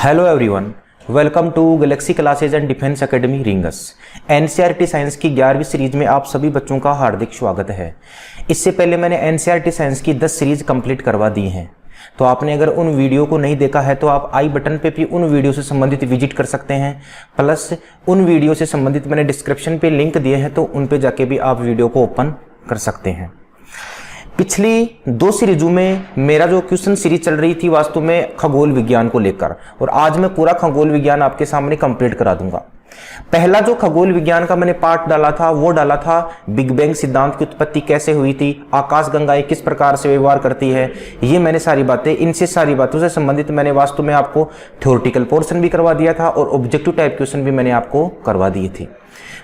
Hello everyone, welcome to Galaxy classes and defence academy रिंगस। NCERT science की 11वीं series में आप सभी बच्चों का हार्दिक स्वागत है। इससे पहले मैंने एनसीईआरटी साइंस की 10 सीरीज कंप्लीट करवा दी हैं, तो आपने अगर उन वीडियो को नहीं देखा है तो आप आई बटन पे भी उन वीडियो से संबंधित विजिट कर सकते हैं। प्लस उन वीडियो से संबंधित मैंने डिस्क्रिप्शन पे लिंक दिए हैं, तो उन पे जाके भी आप वीडियो को ओपन कर सकते हैं। पिछली 2 सीरीजों में मेरा जो क्वेश्चन सीरीज चल रही थी वास्तव में खगोल विज्ञान को लेकर, और आज मैं पूरा खगोल विज्ञान आपके सामने कंप्लीट करा दूंगा। पहला जो खगोल विज्ञान का मैंने पार्ट डाला था वो डाला था बिग बैंग सिद्धांत की उत्पत्ति कैसे हुई थी, आकाशगंगाएं किस प्रकार से व्यवहार करती है, ये मैंने सारी बातों से संबंधित मैंने वास्तव में आपको थ्योरेटिकल पोर्शन भी करवा दिया था और ऑब्जेक्टिव टाइप क्वेश्चन भी मैंने आपको करवा दिए थे।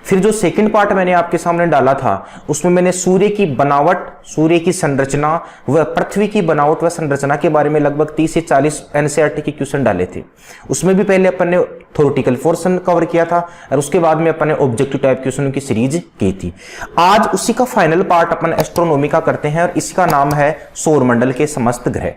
फिर जो सेकंड पार्ट मैंने आपके सामने डाला था उसमें मैंने सूर्य की बनावट, सूर्य की संरचना व पृथ्वी की बनावट व संरचना के बारे में लगभग 30 से 40 एनसीईआरटी के क्वेश्चन डाले थे। उसमें भी पहले अपन ने थ्योरेटिकल पोर्शन कवर किया था और उसके बाद में अपन ने ऑब्जेक्टिव टाइप क्वेश्चन की सीरीज की थी। आज उसी का फाइनल पार्ट अपन एस्ट्रोनॉमी का करते हैं और इसका नाम है सौरमंडल के समस्त ग्रह।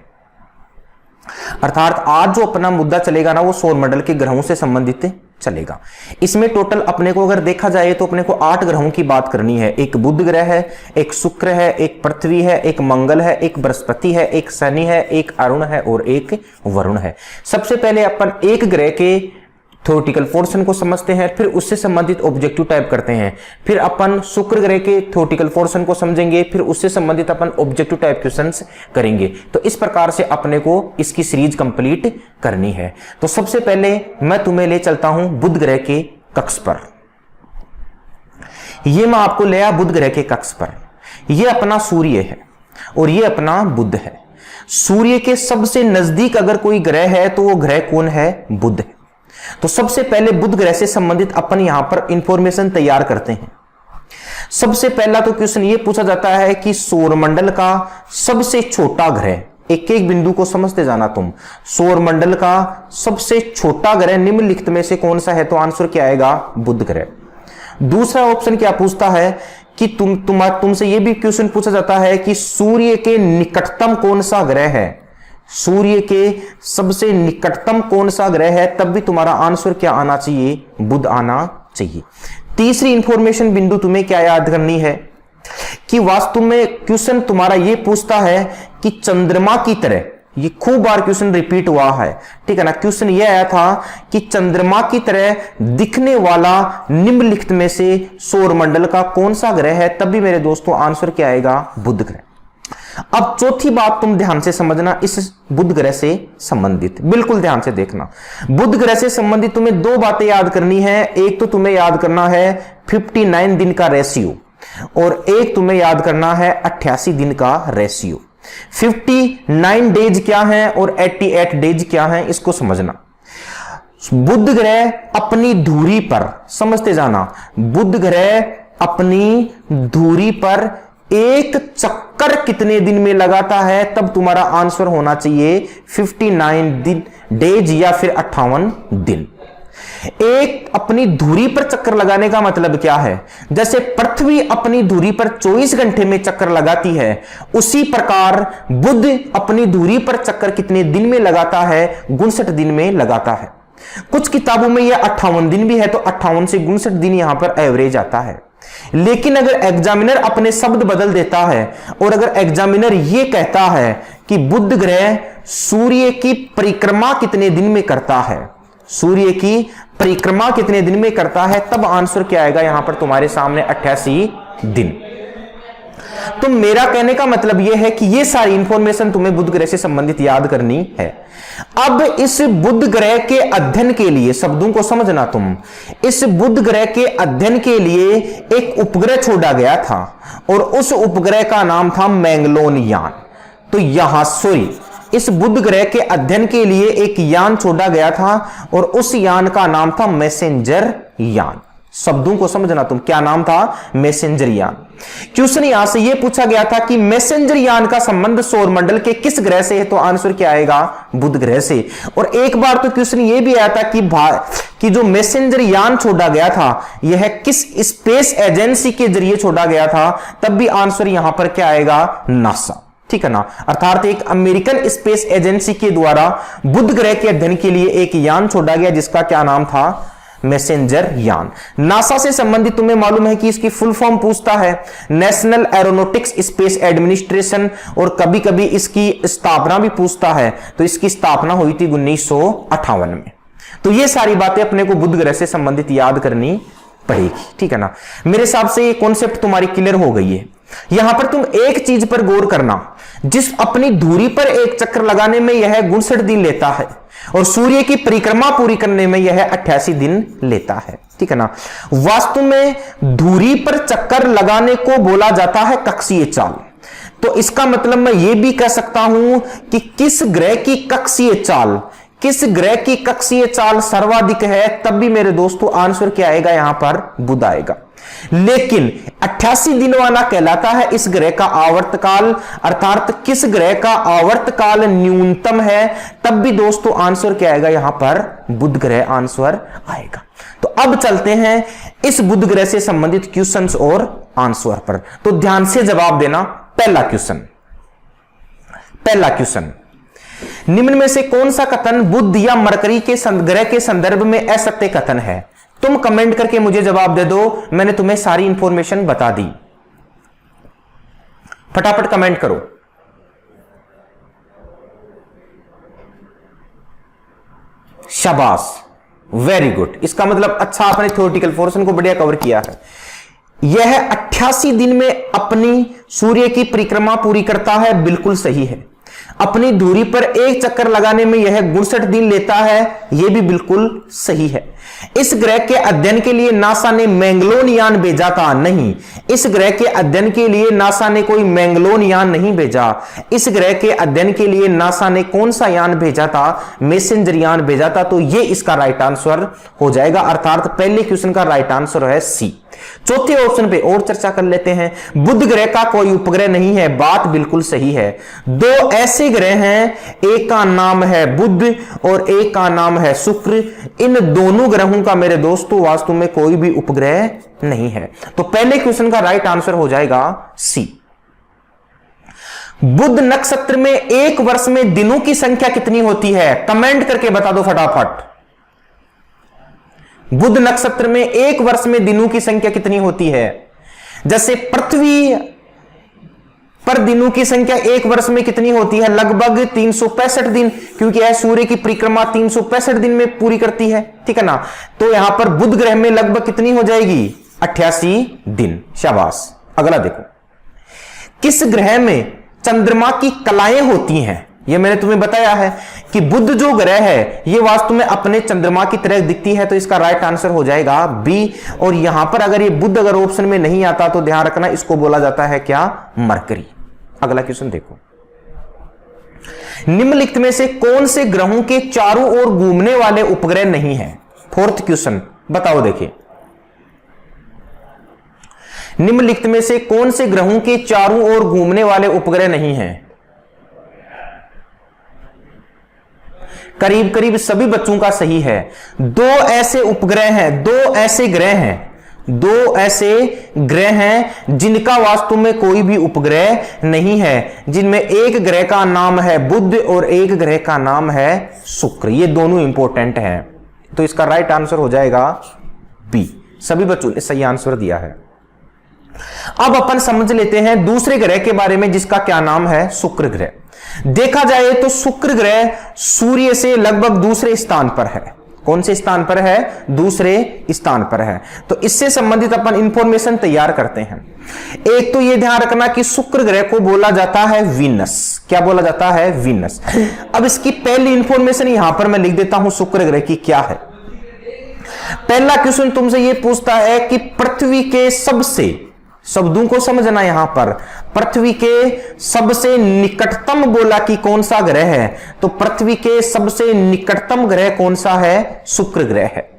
अर्थात आज जो अपना मुद्दा चलेगा ना वो सौरमंडल के ग्रहों से संबंधित चलेगा। इसमें टोटल अपने को अगर देखा जाए तो अपने को 8 ग्रहों की बात करनी है। एक बुध ग्रह है, एक शुक्र है, एक पृथ्वी है, एक मंगल है, एक बृहस्पति है, एक शनि है, एक अरुण है और एक वरुण है। सबसे पहले अपन एक ग्रह के थ्योरेटिकल पोर्शन को समझते हैं, फिर उससे संबंधित ऑब्जेक्टिव टाइप करते हैं, फिर अपन शुक्र ग्रह के थ्योरेटिकल पोर्शन को समझेंगे, फिर उससे संबंधित अपन ऑब्जेक्टिव टाइप क्वेश्चंस करेंगे। तो इस प्रकार से अपने को इसकी सीरीज कंप्लीट करनी है। तो सबसे पहले मैं तुम्हें ले चलता हूं बुध ग्रह के कक्ष पर। यह मैं आपको ले आया बुध ग्रह के कक्ष पर। यह अपना सूर्य है और यह अपना बुध है। सूर्य के सबसे नजदीक अगर कोई ग्रह है तो वो ग्रह कौन है? बुध है। तो सबसे पहले बुध ग्रह से संबंधित अपन यहां पर इंफॉर्मेशन तैयार करते हैं। सबसे पहला तो क्वेश्चन ये पूछा जाता है कि सौरमंडल का सबसे छोटा ग्रह, एक एक बिंदु को समझते जाना तुम। सौरमंडल का सबसे छोटा ग्रह निम्नलिखित में से कौन सा है? तो आंसर क्या आएगा? बुध ग्रह। दूसरा ऑप्शन क्या पूछता है कि तुमसे यह भी क्वेश्चन पूछा जाता है कि सूर्य के निकटतम कौन सा ग्रह है? सूर्य के सबसे निकटतम कौन सा ग्रह है? तब भी तुम्हारा आंसर क्या आना चाहिए? बुध आना चाहिए। तीसरी इंफॉर्मेशन बिंदु तुम्हें क्या याद करनी है कि वास्तव में क्वेश्चन तुम्हारा यह पूछता है कि चंद्रमा की तरह, ये खूब बार क्वेश्चन रिपीट हुआ है, ठीक है ना। क्वेश्चन यह आया था कि चंद्रमा की तरह दिखने वाला निम्नलिखित में से सौरमंडल का कौन सा ग्रह है? तब भी मेरे दोस्तों आंसर क्या आएगा? बुध ग्रह। अब चौथी बात तुम ध्यान से समझना इस बुध ग्रह से संबंधित, बिल्कुल ध्यान से देखना। बुध ग्रह से संबंधित तुम्हें 2 बातें याद करनी है। एक तो तुम्हें याद करना है 59 दिन का रेशियो और एक तुम्हें याद करना है 88 दिन का रेशियो। 59 डेज क्या है और 88 डेज क्या है, इसको समझना। बुध ग्रह अपनी धुरी पर, समझते जाना, बुध ग्रह अपनी धुरी पर एक चक्कर कितने दिन में लगाता है? तब तुम्हारा आंसर होना चाहिए 59 दिन डेज या फिर 58 दिन। एक अपनी धुरी पर चक्कर लगाने का मतलब क्या है? जैसे पृथ्वी अपनी धुरी पर 24 घंटे में चक्कर लगाती है, उसी प्रकार बुध अपनी धुरी पर चक्कर कितने दिन में लगाता है? 59 दिन में लगाता है। कुछ किताबों में यह 58 दिन भी है, तो 58 से 59 दिन यहां पर एवरेज आता है। लेकिन अगर एग्जामिनर अपने शब्द बदल देता है और अगर एग्जामिनर यह कहता है कि बुध ग्रह सूर्य की परिक्रमा कितने दिन में करता है, सूर्य की परिक्रमा कितने दिन में करता है, तब आंसर क्या आएगा यहां पर तुम्हारे सामने? 88 दिन। तो मेरा कहने का मतलब यह है कि यह सारी इंफॉर्मेशन तुम्हें बुध ग्रह से संबंधित याद करनी है। अब इस बुध ग्रह के अध्ययन के लिए, शब्दों को समझना तुम, इस बुध ग्रह के अध्ययन के लिए एक उपग्रह छोड़ा गया था और उस उपग्रह का नाम था मैंगलोन यान। तो यहां इस बुध ग्रह के अध्ययन के लिए एक यान छोड़ा गया था और उस यान का नाम था मैसेंजर यान। शब्दों को समझना तुम, क्या नाम था? मैसेंजर यान। क्वेश्चन यहां से यह पूछा गया था कि मैसेंजर यान का संबंध सौरमंडल के किस ग्रह से है? तो आंसर क्या आएगा? बुध ग्रह से। और एक बार तो क्वेश्चन यह भी आया था कि जो मैसेंजर यान छोड़ा गया था यह किस स्पेस एजेंसी के जरिए छोड़ा गया था? तब भी आंसर यहां पर क्या आएगा? नासा। ठीक है ना। अर्थात एक अमेरिकन स्पेस एजेंसी के द्वारा बुध ग्रह के अध्ययन के लिए एक यान छोड़ा गया जिसका क्या नाम था, मैसेंजर यान। नासा से संबंधित तुम्हें मालूम है कि इसकी फुल फॉर्म पूछता है नेशनल एरोनॉटिक्स स्पेस एडमिनिस्ट्रेशन, और कभी कभी इसकी स्थापना भी पूछता है। तो इसकी स्थापना हुई थी 1958 में। तो ये सारी बातें अपने को बुध ग्रह से संबंधित याद करनी पड़ेगी, ठीक है ना। मेरे हिसाब से ये कॉन्सेप्ट तुम्हारी क्लियर हो गई है। यहां पर तुम एक चीज पर गौर करना, जिस अपनी दूरी पर एक चक्कर लगाने में यह 59 दिन लेता है और सूर्य की परिक्रमा पूरी करने में यह 88 दिन लेता है, ठीक है ना। वास्तु में दूरी पर चक्कर लगाने को बोला जाता है कक्षीय चाल। तो इसका मतलब मैं यह भी कह सकता हूं कि किस ग्रह की कक्षीय चाल, किस ग्रह की कक्षीय चाल सर्वाधिक है, तब भी मेरे दोस्तों आंसर क्या आएगा, यहां पर बुध आएगा। लेकिन 88 दिन वाला कहलाता है इस ग्रह का आवर्तकाल, अर्थात किस ग्रह का आवर्तकाल न्यूनतम है, तब भी दोस्तों आंसर क्या आएगा, यहां पर बुध ग्रह आंसर आएगा। तो अब चलते हैं इस बुध ग्रह से संबंधित क्वेश्चंस और आंसर पर। तो ध्यान से जवाब देना। पहला क्वेश्चन, निम्न में से कौन सा कथन बुध या मरकरी के ग्रह के संदर्भ में असत्य कथन है? तुम कमेंट करके मुझे जवाब दे दो, मैंने तुम्हें सारी इंफॉर्मेशन बता दी। फटाफट कमेंट करो। शाबाश, वेरी गुड। इसका मतलब अच्छा आपने थ्योरेटिकल पोर्शन को बढ़िया कवर किया है। यह 88 दिन में अपनी सूर्य की परिक्रमा पूरी करता है, बिल्कुल सही है। अपनी दूरी पर एक चक्कर लगाने में यह 59 दिन लेता है, यह भी बिल्कुल सही है। इस ग्रह के अध्ययन के लिए नासा ने मैंगलोन यान भेजा था? नहीं, इस ग्रह के अध्ययन के लिए नासा ने कोई मैंगलोन यान नहीं भेजा। इस ग्रह के अध्ययन के लिए नासा ने कौन सा यान भेजा था? मैसेंजर यान भेजा था। तो यह इसका राइट आंसर हो जाएगा, अर्थात पहले क्वेश्चन का राइट आंसर है सी। चौथे ऑप्शन पे और चर्चा कर लेते हैं। बुध ग्रह का कोई उपग्रह नहीं है, बात बिल्कुल सही है। दो ऐसे ग्रह हैं, एक का नाम है बुध और एक का नाम है शुक्र। इन दोनों ग्रहों का मेरे दोस्तों वास्तव में कोई भी उपग्रह नहीं है। तो पहले क्वेश्चन का राइट आंसर हो जाएगा सी। बुध नक्षत्र में एक वर्ष में दिनों की संख्या कितनी होती है? कमेंट करके बता दो फटाफट। बुध नक्षत्र में एक वर्ष में दिनों की संख्या कितनी होती है? जैसे पृथ्वी पर दिनों की संख्या एक वर्ष में कितनी होती है? लगभग 365 दिन, क्योंकि यह सूर्य की परिक्रमा 365 दिन में पूरी करती है, ठीक है ना। तो यहां पर बुध ग्रह में लगभग कितनी हो जाएगी? 88 दिन। शाबाश। अगला देखो, किस ग्रह में चंद्रमा की कलाएं होती हैं? यह मैंने तुम्हें बताया है कि बुध जो ग्रह है यह वास्तव में अपने चंद्रमा की तरह दिखती है। तो इसका राइट आंसर हो जाएगा बी। और यहां पर अगर ये बुध अगर ऑप्शन में नहीं आता तो ध्यान रखना, इसको बोला जाता है क्या? मरकरी। अगला क्वेश्चन देखो, निम्नलिखित में से कौन से ग्रहों के चारों ओर घूमने वाले उपग्रह नहीं है? फोर्थ क्वेश्चन बताओ। देखिए, निम्नलिखित में से कौन से ग्रहों के चारों ओर घूमने वाले उपग्रह नहीं है? करीब करीब सभी बच्चों का सही है। दो ऐसे उपग्रह हैं, दो ऐसे ग्रह हैं जिनका वास्तव में कोई भी उपग्रह नहीं है, जिनमें एक ग्रह का नाम है बुध और एक ग्रह का नाम है शुक्र। ये दोनों इंपॉर्टेंट हैं। तो इसका राइट आंसर हो जाएगा बी। सभी बच्चों ने सही आंसर दिया है। अब अपन समझ लेते हैं दूसरे ग्रह के बारे में, जिसका क्या नाम है? शुक्र ग्रह। देखा जाए तो शुक्र ग्रह सूर्य से लगभग दूसरे स्थान पर है। कौन से स्थान पर है? दूसरे स्थान पर है। तो इससे संबंधित अपन इंफॉर्मेशन तैयार करते हैं। एक तो यह ध्यान रखना कि शुक्र ग्रह को बोला जाता है वीनस। क्या बोला जाता है? वीनस। अब इसकी पहली इंफॉर्मेशन यहां पर मैं लिख देता हूं शुक्र ग्रह की क्या है। पहला क्वेश्चन तुमसे यह पूछता है कि पृथ्वी के सबसे, शब्दों को समझना, यहां पर पृथ्वी के सबसे निकटतम बोला कि कौन सा ग्रह है? तो पृथ्वी के सबसे निकटतम ग्रह कौन सा है? शुक्र ग्रह है।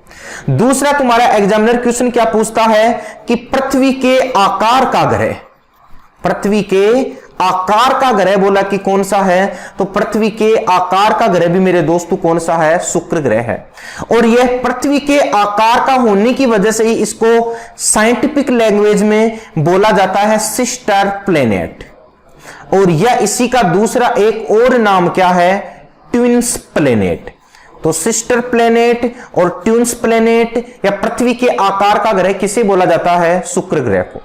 दूसरा तुम्हारा एग्जामिनर क्वेश्चन क्या पूछता है कि पृथ्वी के आकार का ग्रह, पृथ्वी के आकार का ग्रह बोला कि कौन सा है? तो पृथ्वी के आकार का ग्रह भी मेरे दोस्तों कौन सा है? शुक्र ग्रह है। और यह पृथ्वी के आकार का होने की वजह से ही इसको साइंटिफिक लैंग्वेज में बोला जाता है सिस्टर प्लेनेट। और या इसी का दूसरा एक और नाम क्या है, ट्विन्स प्लेनेट। तो सिस्टर प्लेनेट और ट्विन्स प्लेनेट या पृथ्वी के आकार का ग्रह किसे बोला जाता है, शुक्र ग्रह को।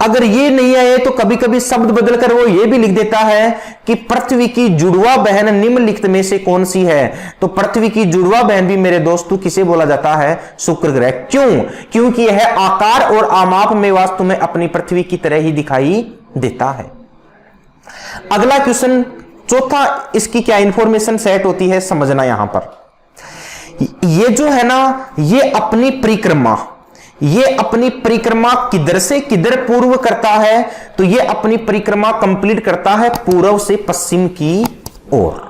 अगर ये नहीं आए तो कभी कभी शब्द बदलकर वो ये भी लिख देता है कि पृथ्वी की जुड़वा बहन निम्नलिखित में से कौन सी है। तो पृथ्वी की जुड़वा बहन भी मेरे दोस्तों किसे बोला जाता है, शुक्र ग्रह। क्यों? क्योंकि यह आकार और आमाप में वास्तव में अपनी पृथ्वी की तरह ही दिखाई देता है। अगला क्वेश्चन, चौथा, इसकी क्या इंफॉर्मेशन सेट होती है समझना। यहां पर ये जो है ना, ये अपनी परिक्रमा किधर से किधर पूर्व करता है, तो ये अपनी परिक्रमा कंप्लीट करता है पूर्व से पश्चिम की ओर।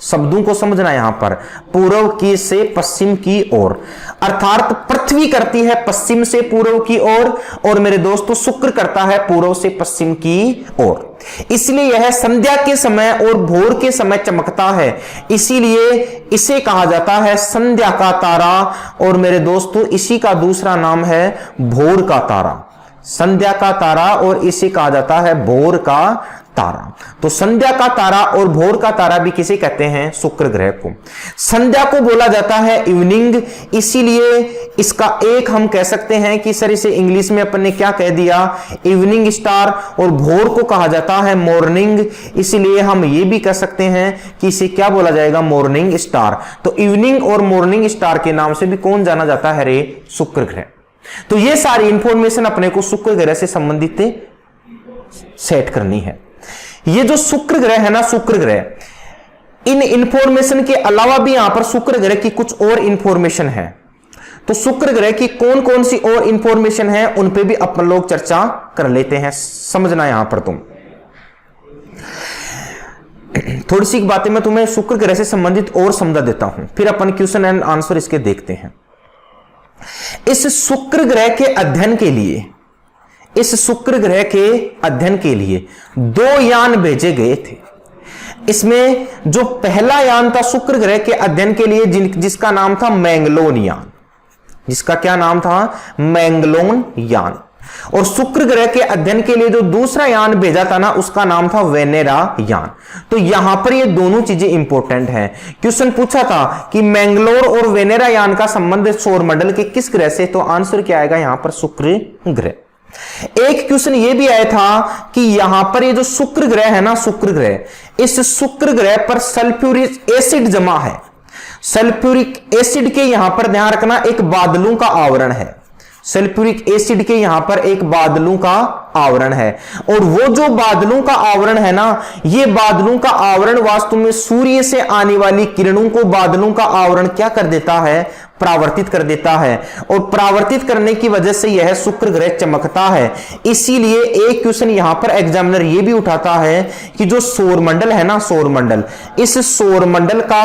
शब्दों को समझना यहां पर, पूर्व की से पश्चिम की ओर, अर्थात पृथ्वी करती है पश्चिम से पूर्व की ओर और मेरे दोस्तों शुक्र करता है पूर्व से पश्चिम की ओर। इसलिए यह संध्या के समय और भोर के समय चमकता है, इसीलिए इसे कहा जाता है संध्या का तारा। और मेरे दोस्तों इसी का दूसरा नाम है भोर का तारा, संध्या का तारा, और इसे कहा जाता है भोर का तारा। तो संध्या का तारा और भोर का तारा भी किसे कहते हैं, शुक्र ग्रह को। संध्या को बोला जाता है इवनिंग, इसीलिए इसका एक हम कह सकते हैं कि सर इसे इंग्लिश में अपन ने क्या कह दिया, इवनिंग स्टार। और भोर को कहा जाता है मॉर्निंग, इसीलिए हम ये भी कह सकते हैं कि इसे क्या बोला जाएगा, मॉर्निंग स्टार। तो इवनिंग और मॉर्निंग स्टार के नाम से भी कौन जाना जाता है रे, शुक्र ग्रह। तो ये सारी इंफॉर्मेशन अपने को शुक्र ग्रह से संबंधित सेट करनी है। ये जो शुक्र ग्रह है ना, शुक्र ग्रह, इन इंफॉर्मेशन के अलावा भी यहां पर शुक्र ग्रह की कुछ और इंफॉर्मेशन है। तो शुक्र ग्रह की कौन कौन सी और इंफॉर्मेशन है उन पे भी अपन लोग चर्चा कर लेते हैं। समझना यहां पर तुम थोड़ी सी बातें मैं तुम्हें शुक्र ग्रह से संबंधित और समझा देता हूं, फिर अपन क्वेश्चन एंड आंसर इसके देखते हैं। इस शुक्र ग्रह के अध्ययन के लिए 2 यान भेजे गए थे। इसमें जो पहला यान था शुक्र ग्रह के अध्ययन के लिए जिसका नाम था मैंगलोन यान, जिसका क्या नाम था, मैंगलोन यान। और शुक्र ग्रह के अध्ययन के लिए जो दूसरा यान भेजा था ना, उसका नाम था वेनेरा यान। तो यहां पर ये दोनों चीजें इंपॉर्टेंट हैं। क्वेश्चन पूछा था कि मैंगलोर और वेनेरा यान का संबंध सौरमंडल के किस ग्रह से, तो आंसर क्या आएगा यहां पर, शुक्र ग्रह। एक क्वेश्चन ये भी आया था कि यहां पर ये जो शुक्र ग्रह है ना, शुक्र ग्रह, इस शुक्र ग्रह पर सल्फ्यूरिक एसिड जमा है। सल्फ्यूरिक एसिड के यहां पर ध्यान रखना एक बादलों का आवरण है, सल्फ्यूरिक एसिड के यहां पर एक बादलों का आवरण है। और वो जो बादलों का आवरण है ना, ये बादलों का आवरण वास्तव में सूर्य से आने वाली किरणों को बादलों का आवरण क्या कर देता है, परावर्तित कर देता है। और परावर्तित करने की वजह से यह शुक्र ग्रह चमकता है। इसीलिए एक क्वेश्चन यहां पर एग्जामिनर ये भी उठाता है कि जो सौरमंडल है ना, सौरमंडल, इस सौरमंडल का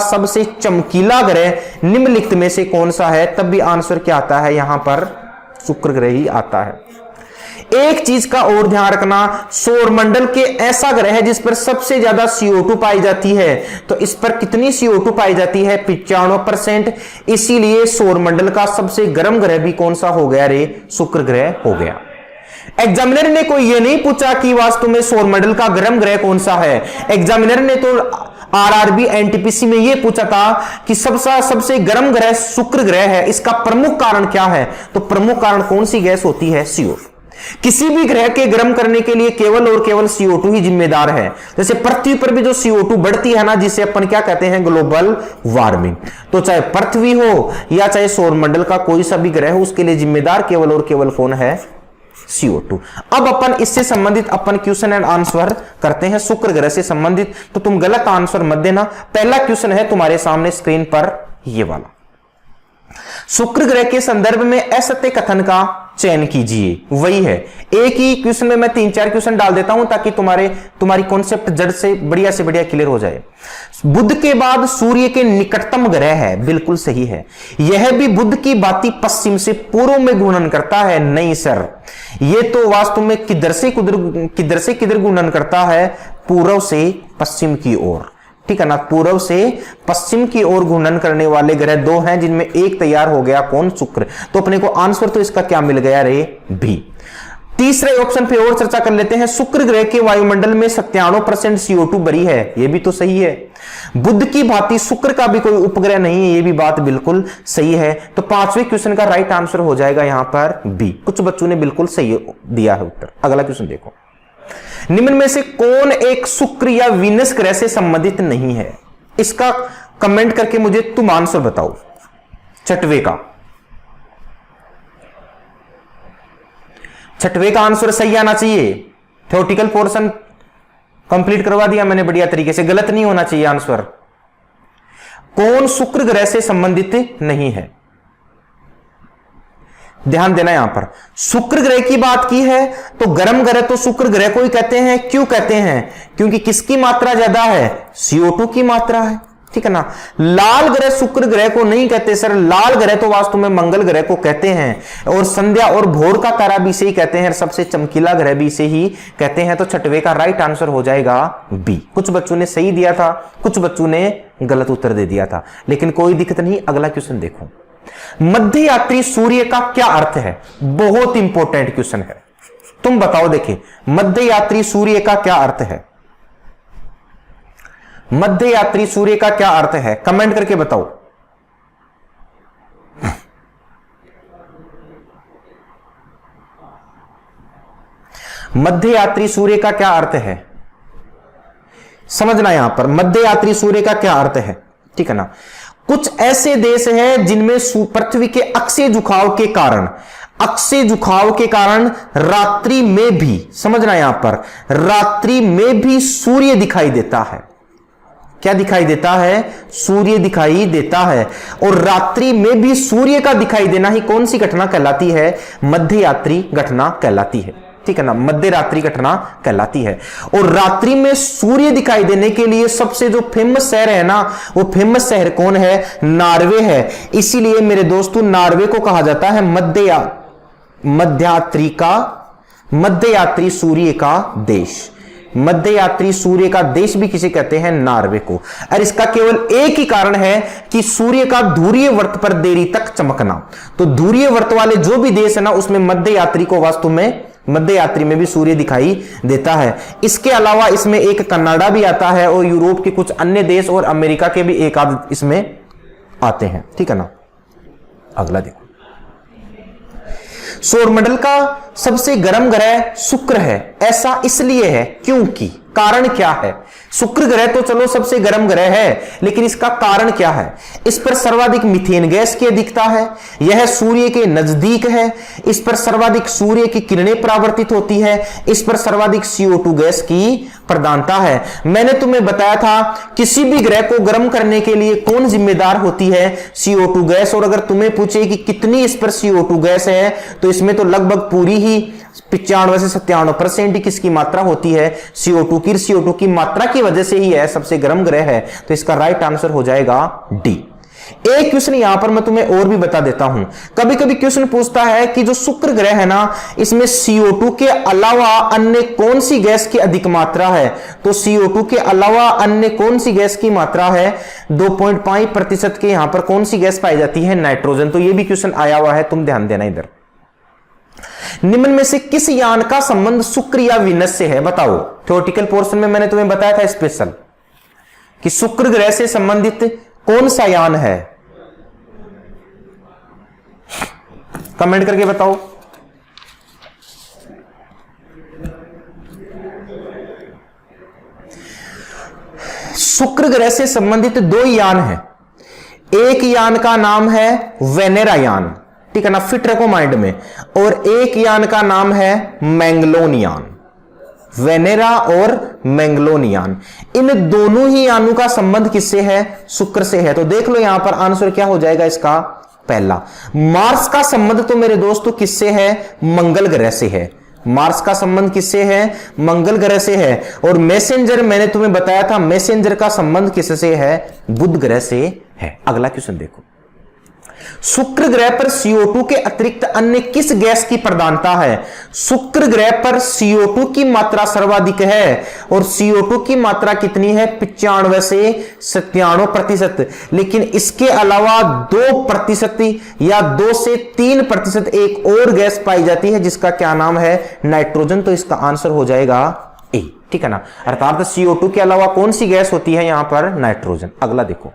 सबसे चमकीला ग्रह निम्नलिखित में से कौन सा है, तब भी आंसर क्या आता है, यहां पर शुक्र ग्रह ही आता है। एक चीज का और ध्यान रखना, सौरमंडल के ऐसा ग्रह है जिस पर सबसे ज्यादा CO2 पाई जाती है। तो इस पर कितनी CO2 पाई जाती है, 95%। इसीलिए सौरमंडल का सबसे गर्म ग्रह भी कौन सा हो गया रे, शुक्र ग्रह हो गया। एग्जामिनर ने कोई ये नहीं पूछा कि वास्तव में सौरमंडल का गर्म ग्रह कौन सा है। एग्जामिनर ने तो RRB NTPC में यह पूछा था कि सबसे गर्म ग्रह शुक्र ग्रह है, इसका प्रमुख कारण क्या है। तो प्रमुख कारण कौन सी गैस होती है, CO। किसी भी ग्रह के गर्म करने के लिए केवल और केवल CO2 ही जिम्मेदार है। जैसे पृथ्वी पर भी जो CO2 बढ़ती है ना, जिसे अपन क्या कहते हैं, ग्लोबल वार्मिंग। तो चाहे पृथ्वी हो या चाहे सौरमंडल का कोई सा भी ग्रह हो, उसके लिए जिम्मेदार केवल और केवल कौन है, CO2। अब अपन इससे संबंधित अपन क्वेश्चन एंड आंसर करते हैं शुक्र ग्रह से संबंधित। तो तुम गलत आंसर मत देना। पहला क्वेश्चन है तुम्हारे सामने स्क्रीन पर ये वाला, शुक्र ग्रह के संदर्भ में असत्य कथन का चयन कीजिए। वही है, एक ही क्वेश्चन में मैं 3-4 क्वेश्चन डाल देता हूं ताकि तुम्हारी कॉन्सेप्ट जड़ से बढ़िया क्लियर हो जाए। बुध के बाद सूर्य के निकटतम ग्रह है, बिल्कुल सही है। यह भी बुध की भांति पश्चिम से पूर्व में घूर्णन करता है, नहीं सर, ये तो वास्तव में किधर से किधर घूर्णन करता है, पूर्व से पश्चिम की ओर, ठीक है ना। पूर्व से पश्चिम की ओर घूर्णन करने वाले ग्रह 2 हैं, जिनमें एक तैयार हो गया, कौन, शुक्र। तो अपने को आंसर तो इसका क्या मिल गया रे, भी। तीसरे ऑप्शन पे और चर्चा कर लेते हैं। शुक्र ग्रह के वायुमंडल में 97% CO2 भरी है, यह भी तो सही है। बुध की भांति शुक्र का भी कोई उपग्रह नहीं है, यह भी बात बिल्कुल सही है। तो पांचवें क्वेश्चन का राइट आंसर हो जाएगा यहां पर बी। कुछ बच्चों ने बिल्कुल सही दिया है उत्तर। अगला क्वेश्चन देखो, निम्न में से कौन एक शुक्र या वीनस ग्रह से संबंधित नहीं है? इसका कमेंट करके मुझे तुम आंसर बताओ। छठवें का आंसर सही आना चाहिए। थ्योरेटिकल पोर्शन कंप्लीट करवा दिया मैंने बढ़िया तरीके से, गलत नहीं होना चाहिए आंसर। कौन शुक्र ग्रह से संबंधित नहीं है? ध्यान देना यहां पर शुक्र ग्रह की बात की है तो गर्म ग्रह तो शुक्र ग्रह को ही कहते हैं। क्यों कहते हैं? क्योंकि किसकी मात्रा ज्यादा है? CO2 की मात्रा है, ठीक है ना। लाल ग्रह शुक्र ग्रह को नहीं कहते सर, लाल ग्रह तो वास्तव में मंगल ग्रह को कहते हैं, और संध्या और भोर का तारा भी इसे ही कहते हैं, सबसे चमकीला ग्रह भी इसे ही कहते हैं। तो छठवें का राइट आंसर हो जाएगा बी। कुछ बच्चों ने सही दिया था, कुछ बच्चों ने गलत उत्तर दे दिया था, लेकिन कोई दिक्कत नहीं। अगला क्वेश्चन देखो, मध्य यात्री सूर्य का क्या अर्थ है? बहुत इंपॉर्टेंट क्वेश्चन है, तुम बताओ। देखिए, मध्य यात्री सूर्य का क्या अर्थ है? मध्य यात्री सूर्य का क्या अर्थ है? कमेंट करके बताओ। मध्य यात्री सूर्य का क्या अर्थ है? समझना यहां पर मध्य यात्री सूर्य का क्या अर्थ है, ठीक है ना। कुछ ऐसे देश हैं जिनमें पृथ्वी के अक्षीय झुकाव के कारण रात्रि में भी, समझना यहां पर, रात्रि में भी सूर्य दिखाई देता है। क्या दिखाई देता है? सूर्य दिखाई देता है। और रात्रि में भी सूर्य का दिखाई देना ही कौन सी घटना कहलाती है? मध्य यात्री घटना कहलाती है, ठीक है ना। मध्य रात्रि घटना कहलाती है। और रात्रि में सूर्य दिखाई देने के लिए सबसे जो फेमस शहर है ना, वो फेमस शहर कौन है? नॉर्वे है। इसीलिए मेरे दोस्तों नॉर्वे को कहा जाता है मध्य यात्री सूर्य का देश। मध्य यात्री सूर्य का देश भी किसे कहते हैं? नॉर्वे को। और इसका केवल एक ही कारण है कि सूर्य का ध्रुवीय वर्त पर देरी तक चमकना। तो ध्रुवीय वर्त वाले जो भी देश है ना, उसमें मध्य यात्री को वास्तव में, मध्य यात्री में भी सूर्य दिखाई देता है। इसके अलावा इसमें एक कनाडा भी आता है, और यूरोप के कुछ अन्य देश और अमेरिका के भी एक आध इसमें आते हैं, ठीक है ना। अगला देखो, सौरमंडल का सबसे गर्म ग्रह शुक्र है। ऐसा इसलिए है क्योंकि, कारण क्या है? शुक्र ग्रह तो चलो सबसे गर्म ग्रह है, लेकिन इसका कारण क्या है? इस पर सर्वाधिक मीथेन गैस की अधिकता है, यह सूर्य के नजदीक है, इस पर सर्वाधिक सूर्य की किरणें परावर्तित होती है, इस पर सर्वाधिक CO2 गैस की प्रधानता है। मैंने तुम्हें बताया था किसी भी ग्रह को गर्म करने के लिए कौन जिम्मेदार होती है? CO2 gas. और अगर तुम्हें पूछे कि कितनी इस पर CO2 गैस है, तो इसमें तो लगभग पूरी ही 95 से 97% किसकी मात्रा होती है? CO2 की। CO2 की मात्रा की वजह से ही है सबसे गर्म ग्रह है। तो इसका राइट आंसर हो जाएगा डी। एक क्वेश्चन यहां पर मैं तुम्हें और भी बता देता हूं। कभी कभी क्वेश्चन पूछता है कि जो शुक्र ग्रह है ना, इसमें CO2 के अलावा अन्य कौन सी गैस की अधिक मात्रा है? तो CO2 के अलावा अन्य कौन सी गैस की मात्रा है? 2.5% के यहां पर कौन सी गैस पाई जाती है? नाइट्रोजन। तो यह भी क्वेश्चन आया हुआ है, तुम ध्यान देना इधर। निम्न में से किस यान का संबंध शुक्र या वीनस से है? बताओ। थ्योरेटिकल पोर्शन में मैंने तुम्हें बताया था स्पेशल कि शुक्र ग्रह से संबंधित कौन सा यान है? कमेंट करके बताओ। शुक्र ग्रह से संबंधित दो यान हैं। एक यान का नाम है वेनेरा यान, ठीक है ना, फिट रखो माइंड में। और एक यान का नाम है मैंगलोन यान। वेनेरा और मैंगलोन यान, इन दोनों ही यानों का संबंध किससे है? शुक्र से है। तो देख लो यहां पर आंसर क्या हो जाएगा इसका? पहला। मार्स का संबंध तो मेरे दोस्तों किससे है? मंगल ग्रह से है। मार्स का संबंध किससे है? मंगल ग्रह से है। और मैसेंजर, मैंने तुम्हें बताया था मैसेंजर का संबंध किससे है? बुध ग्रह से है। अगला क्वेश्चन देखो, शुक्र ग्रह पर CO2 के अतिरिक्त अन्य किस गैस की प्रधानता है? शुक्र ग्रह पर CO2 की मात्रा सर्वाधिक है और CO2 की मात्रा कितनी है? 95 से 97%। लेकिन इसके अलावा 2% या 2 से 3% एक और गैस पाई जाती है जिसका क्या नाम है? नाइट्रोजन। तो इसका आंसर हो जाएगा ए, ठीक है ना। अर्थात CO2 के अलावा कौन सी गैस होती है यहां पर? नाइट्रोजन। अगला देखो,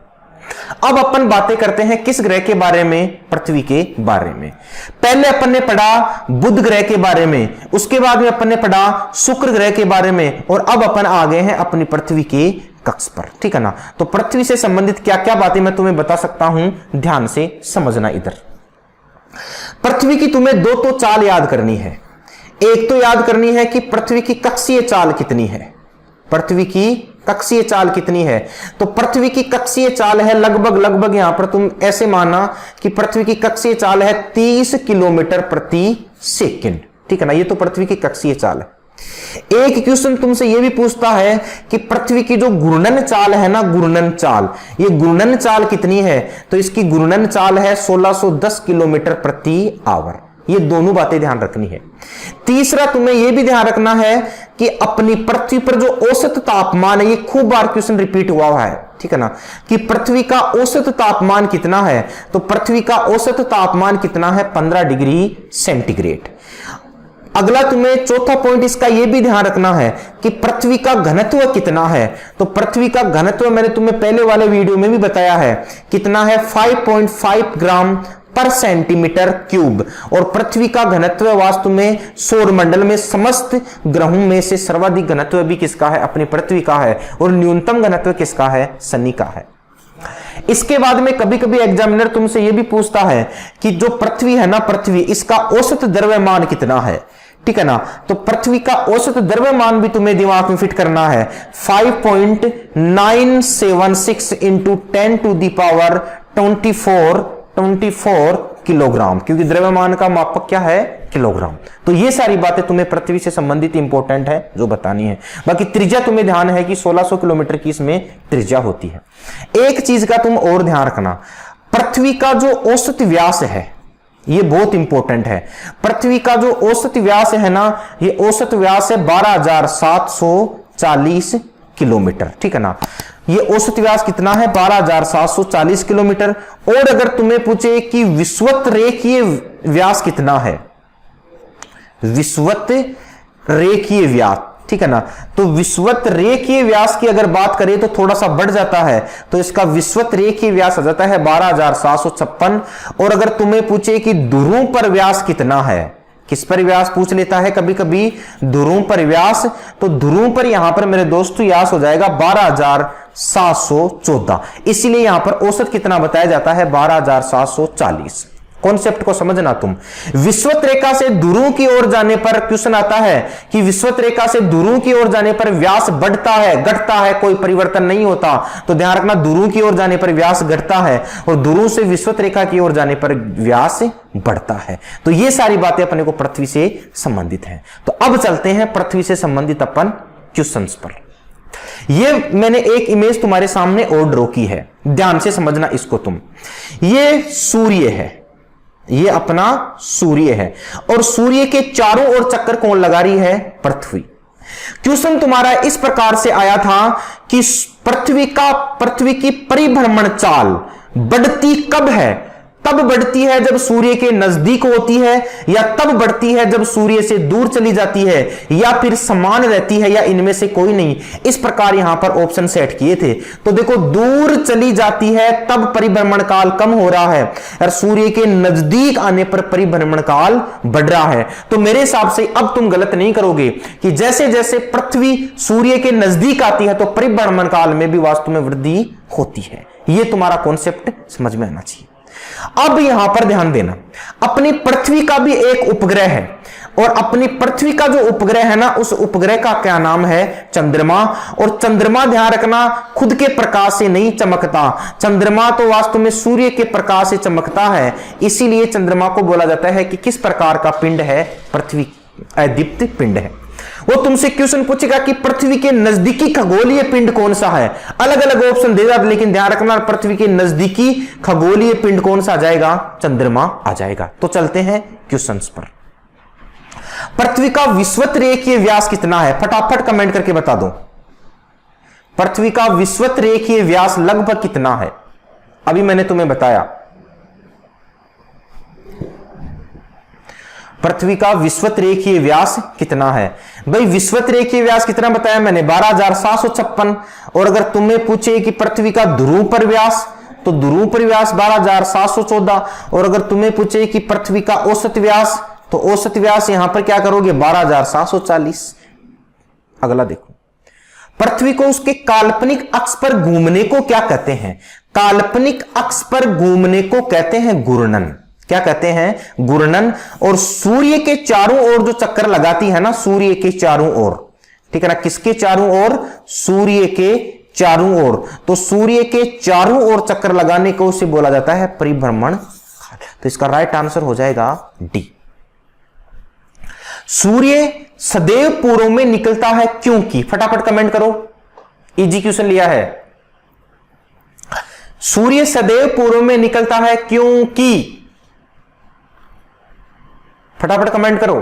अब अपन बातें करते हैं किस ग्रह के बारे में? पृथ्वी के बारे में। पहले अपन ने पढ़ा बुध ग्रह के बारे में, उसके बाद में अपन ने पढ़ा शुक्र ग्रह के बारे में, और अब अपन आ गए हैं अपनी पृथ्वी के कक्ष पर, ठीक है ना। तो पृथ्वी से संबंधित क्या क्या बातें मैं तुम्हें बता सकता हूं, ध्यान से समझना। इधर पृथ्वी की तुम्हें 2 तो चाल याद करनी है। एक तो याद करनी है कि पृथ्वी की कक्षीय चाल कितनी है। पृथ्वी की कक्षीय चाल कितनी है? तो पृथ्वी की कक्षीय चाल है लगभग यहां पर तुम ऐसे माना कि पृथ्वी की कक्षीय चाल है 30 किलोमीटर प्रति सेकंड, ठीक है ना। ये तो पृथ्वी की कक्षीय चाल है। एक क्वेश्चन तुमसे यह भी पूछता है कि पृथ्वी की जो घूर्णन चाल है ना, घूर्णन चाल, ये घूर्णन चाल कितनी है? तो इसकी घूर्णन चाल है 1610 किलोमीटर प्रति आवर। ये दोनों बातें ध्यान रखनी है। तीसरा तुम्हें यह भी ध्यान रखना है कि अपनी पृथ्वी पर जो औसत तापमान है, ये खूब बार क्वेश्चन रिपीट हुआ है, ठीक है ना, कि पृथ्वी का औसत तापमान कितना है? तो पृथ्वी का औसत तापमान कितना है? 15 डिग्री सेंटीग्रेड। अगला तुम्हें चौथा पॉइंट इसका यह भी ध्यान रखना है कि पृथ्वी का घनत्व कितना है। तो पृथ्वी का घनत्व मैंने तुम्हें पहले वाले वीडियो में भी बताया है, कितना है? 5.5 ग्राम पर सेंटीमीटर क्यूब। और पृथ्वी का घनत्व वास्तव में सौर मंडल में समस्त ग्रहों में से सर्वाधिक घनत्व भी किसका है? अपनी पृथ्वी का है। और न्यूनतम घनत्व किसका है? शनि का है। इसके बाद में कभी कभी एग्जामिनर तुमसे यह भी पूछता है कि जो पृथ्वी है ना, पृथ्वी, इसका औसत द्रव्यमान कितना है, ठीक है ना। तो पृथ्वी का औसत द्रव्यमान भी तुम्हें दिमाग में फिट करना है। 5.976 into 10 to the power 24 kilogram, क्योंकि द्रव्यमान का मापक क्या है? किलोग्राम। तो ये सारी बातें तुम्हें पृथ्वी से संबंधित इंपॉर्टेंट है जो बतानी है। बाकी त्रिज्या तुम्हें ध्यान है कि 1600 किलोमीटर की इसमें त्रिज्या होती है। एक चीज का तुम और ध्यान रखना, पृथ्वी का जो औसत व्यास है ये बहुत इंपॉर्टेंट है। पृथ्वी का जो औसत व्यास है ना, ये औसत व्यास है 12,740 किलोमीटर, ठीक है ना। ये औसत व्यास कितना है? 12,740 किलोमीटर। और अगर तुम्हें पूछे कि विषुवत रेखीय व्यास कितना है, विषुवत रेखीय व्यास, ठीक है ना, तो विषुवत रेखीय व्यास की अगर बात करें तो थोड़ा सा बढ़ जाता है, तो इसका विषुवत रेखीय व्यास आ जाता है 12,756। और अगर तुम्हें पूछे कि ध्रुव पर व्यास कितना है, किस पर व्यास पूछ लेता है कभी कभी? ध्रुव पर व्यास। तो ध्रुव पर यहां पर मेरे दोस्तों व्यास हो जाएगा 12,714। इसीलिए यहां पर औसत कितना बताया जाता है? 12,740। कॉन्सेप्ट को समझना तुम। विषुवत रेखा से ध्रुव की ओर जाने पर क्वेश्चन आता है कि विषुवत रेखा से ध्रुव की ओर जाने पर व्यास बढ़ता है, घटता है, कोई परिवर्तन नहीं होता। तो ध्यान रखना, ध्रुव की ओर जाने पर व्यास घटता है और ध्रुव से विषुवत रेखा की ओर जाने पर व्यास बढ़ता है। तो ये सारी बातें अपने को पृथ्वी से संबंधित हैं। तो अब चलते हैं पृथ्वी से संबंधित अपन क्वेश्चंस पर। ये मैंने एक इमेज तुम्हारे सामने और ड्रॉ की है, ध्यान से समझना इसको तुम। ये सूर्य है, ये अपना सूर्य है और सूर्य के चारों ओर चक्कर कौन लगा रही है? पृथ्वी। क्वेश्चन तुम्हारा इस प्रकार से आया था कि पृथ्वी की परिभ्रमण चाल बढ़ती कब है? तब बढ़ती है जब सूर्य के नजदीक होती है, या तब बढ़ती है जब सूर्य से दूर चली जाती है, या फिर समान रहती है, या इनमें से कोई नहीं। इस प्रकार यहां पर ऑप्शन सेट किए थे। तो देखो, दूर चली जाती है तब परिभ्रमण काल कम हो रहा है और सूर्य के नजदीक आने पर परिभ्रमण काल बढ़ रहा है। तो मेरे हिसाब से अब तुम गलत नहीं करोगे कि जैसे जैसे पृथ्वी सूर्य के नजदीक आती है तो परिभ्रमण काल में भी वास्तव में वृद्धि होती है। यह तुम्हारा कॉन्सेप्ट समझ में आना चाहिए। अब यहां पर ध्यान देना, अपनी पृथ्वी का भी एक उपग्रह है और अपनी पृथ्वी का जो उपग्रह है ना, उस उपग्रह का क्या नाम है? चंद्रमा। और चंद्रमा ध्यान रखना खुद के प्रकाश से नहीं चमकता, चंद्रमा तो वास्तव में सूर्य के प्रकाश से चमकता है। इसीलिए चंद्रमा को बोला जाता है कि किस प्रकार का पिंड है? पृथ्वी अदीप्त पिंड है। वो तुमसे क्वेश्चन पूछेगा कि पृथ्वी के नजदीकी खगोलीय पिंड कौन सा है, अलग अलग ऑप्शन देगा, लेकिन ध्यान रखना पृथ्वी के नजदीकी खगोलीय पिंड कौन सा आ जाएगा, चंद्रमा आ जाएगा। तो चलते हैं क्वेश्चंस पर। पृथ्वी का विषुवत रेखीय व्यास कितना है, फटाफट कमेंट करके बता दो। पृथ्वी का विषुवत रेखीय व्यास लगभग कितना है, अभी मैंने तुम्हें बताया। पृथ्वी का विषुवत रेखीय व्यास कितना है भाई, विषुवत रेखीय व्यास कितना बताया मैंने, 12,756। और अगर तुम्हें पूछे कि पृथ्वी का ध्रुव पर व्यास, तो ध्रुव पर व्यास 12,714। और अगर तुम्हें पूछे कि पृथ्वी का औसत व्यास, तो औसत व्यास यहां पर क्या करोगे, 12,740। अगला देखो, पृथ्वी को उसके काल्पनिक अक्ष पर घूमने को क्या कहते हैं, काल्पनिक अक्ष पर घूमने को कहते हैं घूर्णन। क्या कहते हैं, घूर्णन। और सूर्य के चारों ओर जो चक्कर लगाती है ना, सूर्य के चारों ओर, ठीक है ना, किसके चारों ओर, सूर्य के चारों ओर। तो सूर्य के चारों ओर चक्कर लगाने को उसे बोला जाता है परिभ्रमण काल। तो इसका राइट आंसर हो जाएगा डी। सूर्य सदैव पूर्व में निकलता है क्योंकि, फटाफट कमेंट करो, इजी क्वेश्चन लिया है। सूर्य सदैव पूर्व में निकलता है क्योंकि, फटाफट कमेंट करो।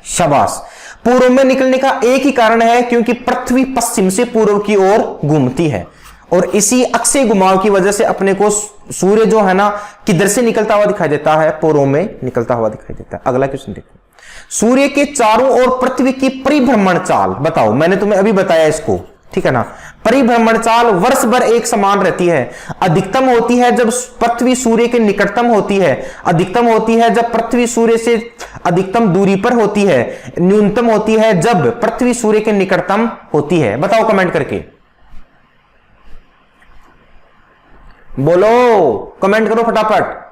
शाबाश। पूर्व में निकलने का एक ही कारण है, क्योंकि पृथ्वी पश्चिम से पूर्व की ओर घूमती है, और इसी अक्षीय घुमाव की वजह से अपने को सूर्य जो है ना किधर से निकलता हुआ दिखाई देता है, पूर्व में निकलता हुआ दिखाई देता है। अगला क्वेश्चन देखो, सूर्य के चारों ओर पृथ्वी की परिभ्रमण चाल बताओ। मैंने तुम्हें अभी बताया इसको, ठीक है ना। परिभ्रमण चाल वर्ष भर एक समान रहती है। अधिकतम होती है जब पृथ्वी सूर्य के निकटतम होती है, अधिकतम होती है जब पृथ्वी सूर्य से अधिकतम दूरी पर होती है, न्यूनतम होती है जब पृथ्वी सूर्य के निकटतम होती है। बताओ कमेंट करके, बोलो, कमेंट करो फटाफट।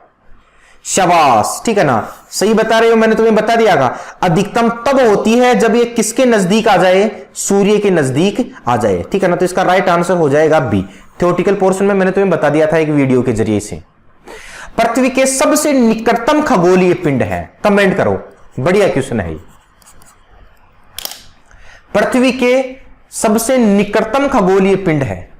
शाबाश, ठीक है ना, सही बता रहे हो, मैंने तुम्हें बता दिया था। अधिकतम तब होती है जब ये किसके नजदीक आ जाए, सूर्य के नजदीक आ जाए, ठीक है ना। तो इसका राइट आंसर हो जाएगा बी। थ्योरेटिकल पोर्शन में मैंने तुम्हें बता दिया था एक वीडियो के जरिए से। पृथ्वी के सबसे निकटतम खगोलीय पिंड है, कमेंट करो, बढ़िया क्वेश्चन है। पृथ्वी के सबसे निकटतम खगोलीय पिंड है